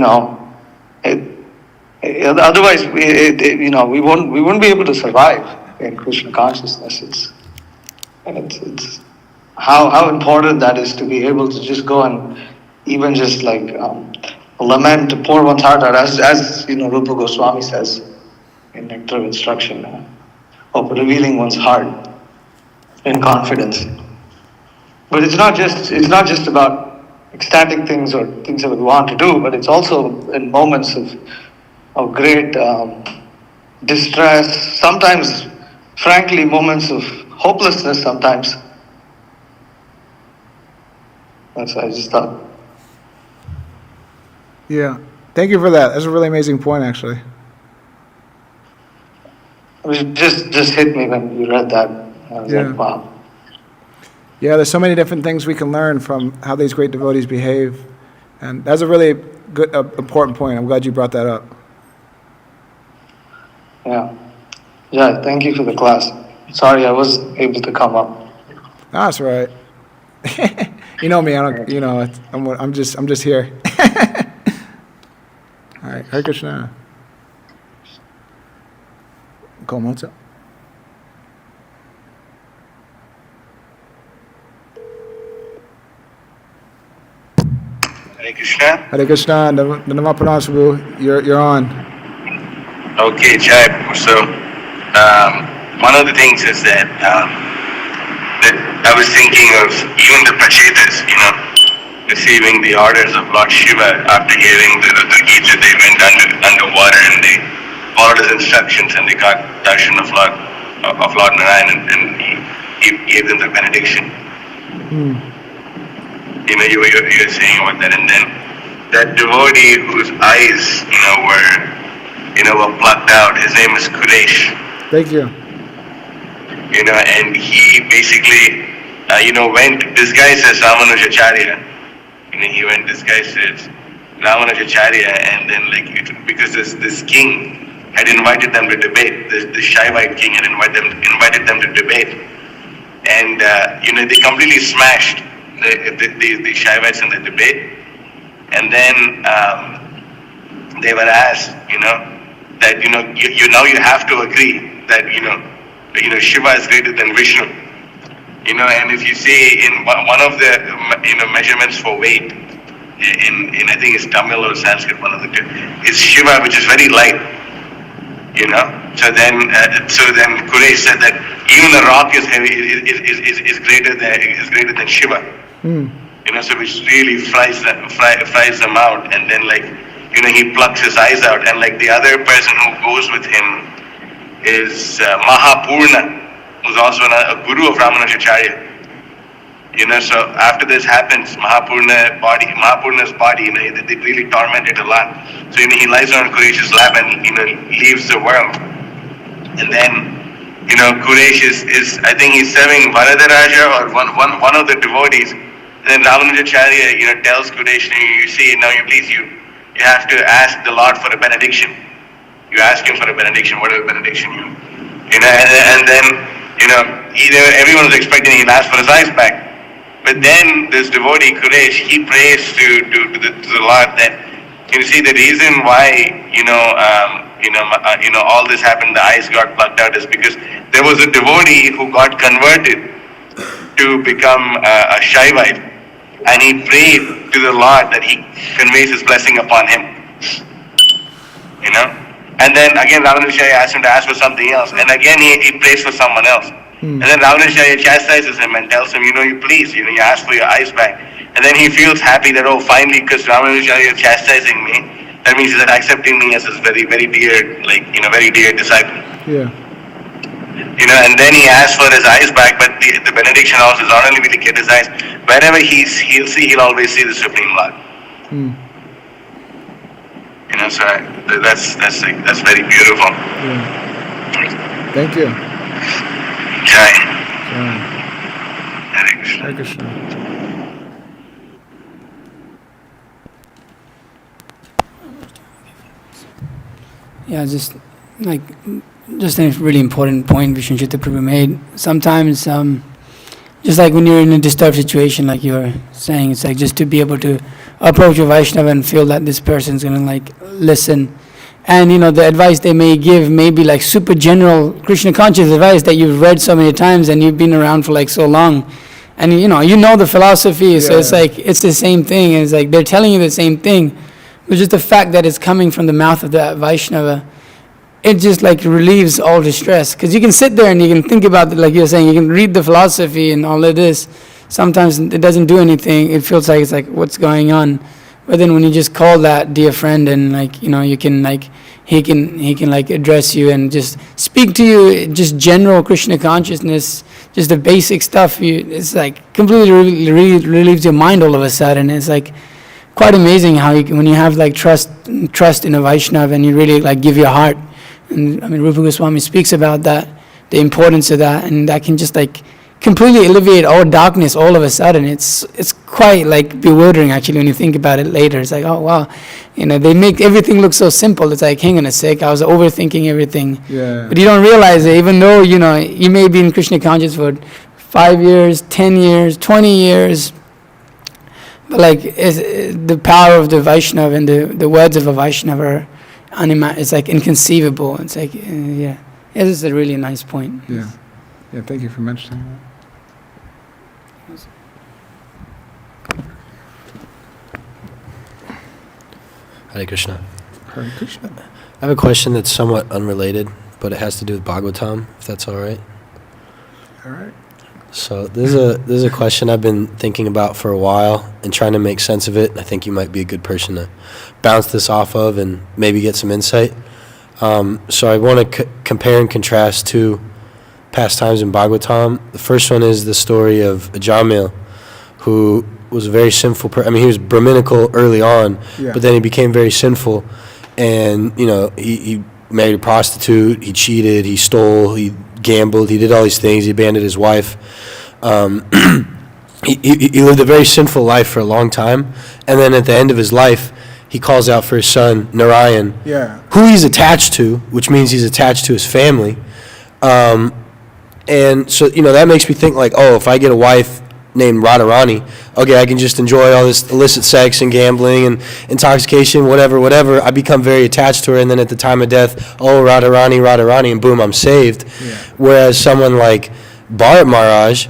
won't be able to survive in Krishna consciousness. It's how important that is to be able to just go and even just lament, to pour one's heart out, as Rupa Goswami says in Nectar of Instruction, of revealing one's heart in confidence. But it's not just about ecstatic things or things that we want to do, but it's also in moments of great distress, sometimes, frankly, moments of hopelessness sometimes. That's what I just thought. Yeah. Thank you for that. That's a really amazing point, actually. It just hit me when you read that. I was like, wow. Yeah, there's so many different things we can learn from how these great devotees behave. And that's a really good, important point. I'm glad you brought that up. Yeah, thank you for the class. Sorry I wasn't able to come up. That's right. You know me, I don't, I'm just here. All right, Hare Krishna. Komotsa. Hare Krishna. Hare Krishna. Prabhu, you're on. Okay, Jai. So, one of the things is that I was thinking of even the Prachetas, receiving the orders of Lord Shiva after hearing the Gita. They went underwater and they followed his instructions and they got darshan of Lord Narayan, and he gave them the benediction. You were saying about that, and then that devotee whose eyes, were plucked out. His name is Kuresh. Thank you. And he basically, went disguised as Ramanujacharya. He went disguised as Ramanujacharya, and then because this king had invited them to debate. The Shaivite king had invited them to debate, and they completely smashed the Shaivites in the debate. And then they were asked, that you have to agree that Shiva is greater than Vishnu. And if you see in one of the measurements for weight, in I think it's Tamil or Sanskrit, one of the two, is Shiva, which is very light. So then Kuresh said that even the rock is heavy, is greater than Shiva. So which really fries them out, and then he plucks his eyes out, and the other person who goes with him is Mahapurna, who's also a guru of Ramanujacharya. So after this happens, Mahapurna's body, they really torment it a lot. So, he lies on Quresh's lap and, leaves the world. And then, Quresh is I think he's serving Varadaraja or one of the devotees. And then Ramanujacharya, tells Quresh, you see, now you have to ask the Lord for a benediction. You ask him for a benediction, whatever benediction and then, everyone was expecting he'll ask for his eyes back. But then this devotee, Quresh, he prays to the Lord that, see, the reason why, all this happened, the eyes got plucked out, is because there was a devotee who got converted to become a Shaivite, and he prayed to the Lord that he conveys his blessing upon him. And then again, Ramanujacharya asked him to ask for something else, and again he prays for someone else. And then Ramanujacharya chastises him and tells him, you please, you ask for your eyes back. And then he feels happy that, finally, because Ramanujacharya is chastising me, that means he's accepting me as his very, very dear, very dear disciple. Yeah. And then he asks for his eyes back, but the benediction also is not only will he get his eyes, wherever he'll always see the Supreme Lord. So that's very beautiful. Yeah. Thank you. Jai. Jai. Hare Krishna. Hare Krishna. Yeah, just a really important point Vishnuchita Prabhu made. Sometimes, just like when you're in a disturbed situation, like you were saying, it's like just to be able to approach a Vaishnava and feel that this person's going to listen. And, the advice they may give may be super general Krishna conscious advice that you've read so many times and you've been around for so long. And, you know the philosophy, so it's it's the same thing. It's they're telling you the same thing. But just the fact that it's coming from the mouth of the Vaishnava, it just relieves all the stress. Because you can sit there and you can think about it, like you're saying, you can read the philosophy and all of this. Sometimes it doesn't do anything. It feels like it's what's going on. But then when you just call that dear friend and you can he can address you and just speak to you, just general Krishna consciousness, just the basic stuff. It's completely relieves your mind all of a sudden. It's quite amazing how when you have trust in a Vaishnava and you really give your heart. And Rupa Goswami speaks about that, the importance of that, and that can just completely alleviate all darkness all of a sudden. It's quite bewildering actually when you think about it later. It's oh wow, they make everything look so simple. It's hang on a sec, I was overthinking everything. Yeah. But you don't realize it, even though you may be in Krishna conscious for 5 years, 10 years, 20 years. But the power of the Vaishnava and the words of a Vaishnava it's inconceivable. It's yeah, this is a really nice point. Yeah. Yeah, thank you for mentioning that. Hare Krishna. Hare Krishna. I have a question that's somewhat unrelated, but it has to do with Bhagavatam, if that's all right. All right. So this is a question I've been thinking about for a while and trying to make sense of it. I think you might be a good person to bounce this off of and maybe get some insight. So I want to compare and contrast two pastimes in Bhagavatam. The first one is the story of Ajamil, who was a very sinful person. He was Brahminical early on, but then he became very sinful, and he married a prostitute, he cheated, he stole, he gambled, he did all these things, he abandoned his wife. He lived a very sinful life for a long time, and then at the end of his life, he calls out for his son, Narayan, who he's attached to, which means he's attached to his family. And so, that makes me think if I get a wife named Radharani, okay, I can just enjoy all this illicit sex and gambling and intoxication, whatever. I become very attached to her, and then at the time of death, Radharani, and boom, I'm saved. Yeah. Whereas someone like Bharat Maharaj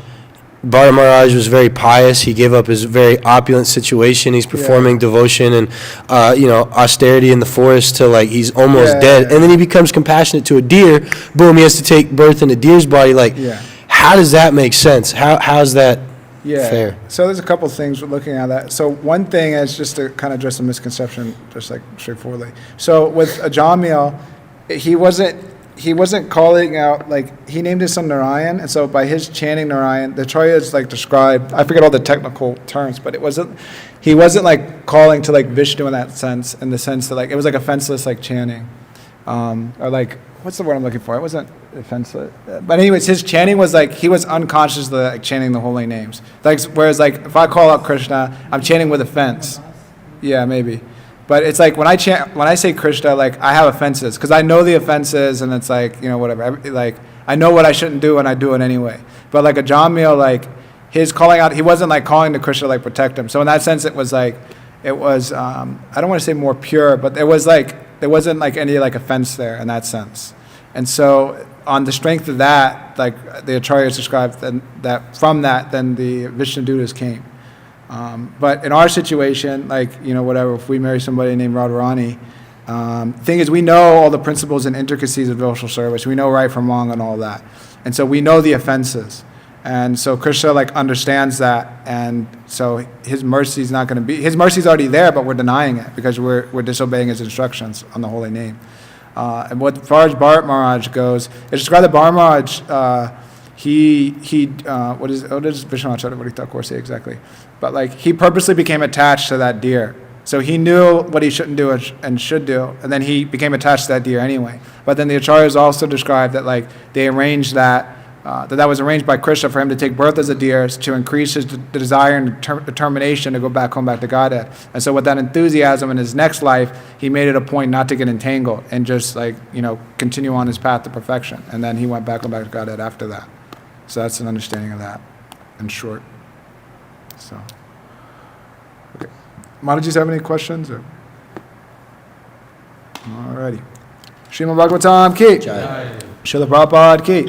was very pious. He gave up his very opulent situation. He's performing devotion and, austerity in the forest till he's almost dead. And then he becomes compassionate to a deer. Boom, he has to take birth in a deer's body. How does that make sense? How's that fair? So there's a couple things we're looking at that. So one thing is just to kind of address a misconception, just straightforwardly. So with Ajamil, he wasn't he wasn't calling out, like, he named his son Narayan, and so by his chanting Narayan, the Acharyas like described, I forget all the technical terms, but he wasn't like calling to like Vishnu in that sense, in the sense that like, it was like offenseless like chanting. Or like, what's the word I'm looking for? It wasn't offenseless. But anyways, his chanting was like, he was unconsciously like chanting the holy names. Like, whereas like, if I call out Krishna, I'm chanting with offense. Yeah, maybe. But it's like when I say Krishna, like I have offenses because I know the offenses, and it's like, you know, whatever. Like I know what I shouldn't do, and I do it anyway. But like a Jamil, like his calling out, he wasn't like calling to Krishna like protect him. So in that sense, it was like, I don't want to say more pure, but it was like there wasn't like any like offense there in that sense. And so on the strength of that, like the Acharyas described that from that, then the Vishnu Dutas came. But in our situation, like, you know, whatever, if we marry somebody named Radharani, thing is we know all the principles and intricacies of devotional service. We know right from wrong and all that. And so we know the offenses. And so Krishna like understands that. And so his mercy is not going to be, his mercy is already there, but we're denying it because we're disobeying his instructions on the holy name. And what as far as Bharat Maharaj goes, it's described that Bharat Maharaj, what does Vishwanath Thakur say exactly? But like he purposely became attached to that deer. So he knew what he shouldn't do and should do, and then he became attached to that deer anyway. But then the Acharyas also described that like they arranged that was arranged by Krishna for him to take birth as a deer to increase his desire and determination to go back home back to Godhead. And so with that enthusiasm in his next life, he made it a point not to get entangled and just like, you know, continue on his path to perfection. And then he went back home back to Godhead after that. So that's an understanding of that, in short. So, okay. Mataji, have any questions? Or? All righty. Srimad Bhagavatam ki. Srila Prabhupada ki.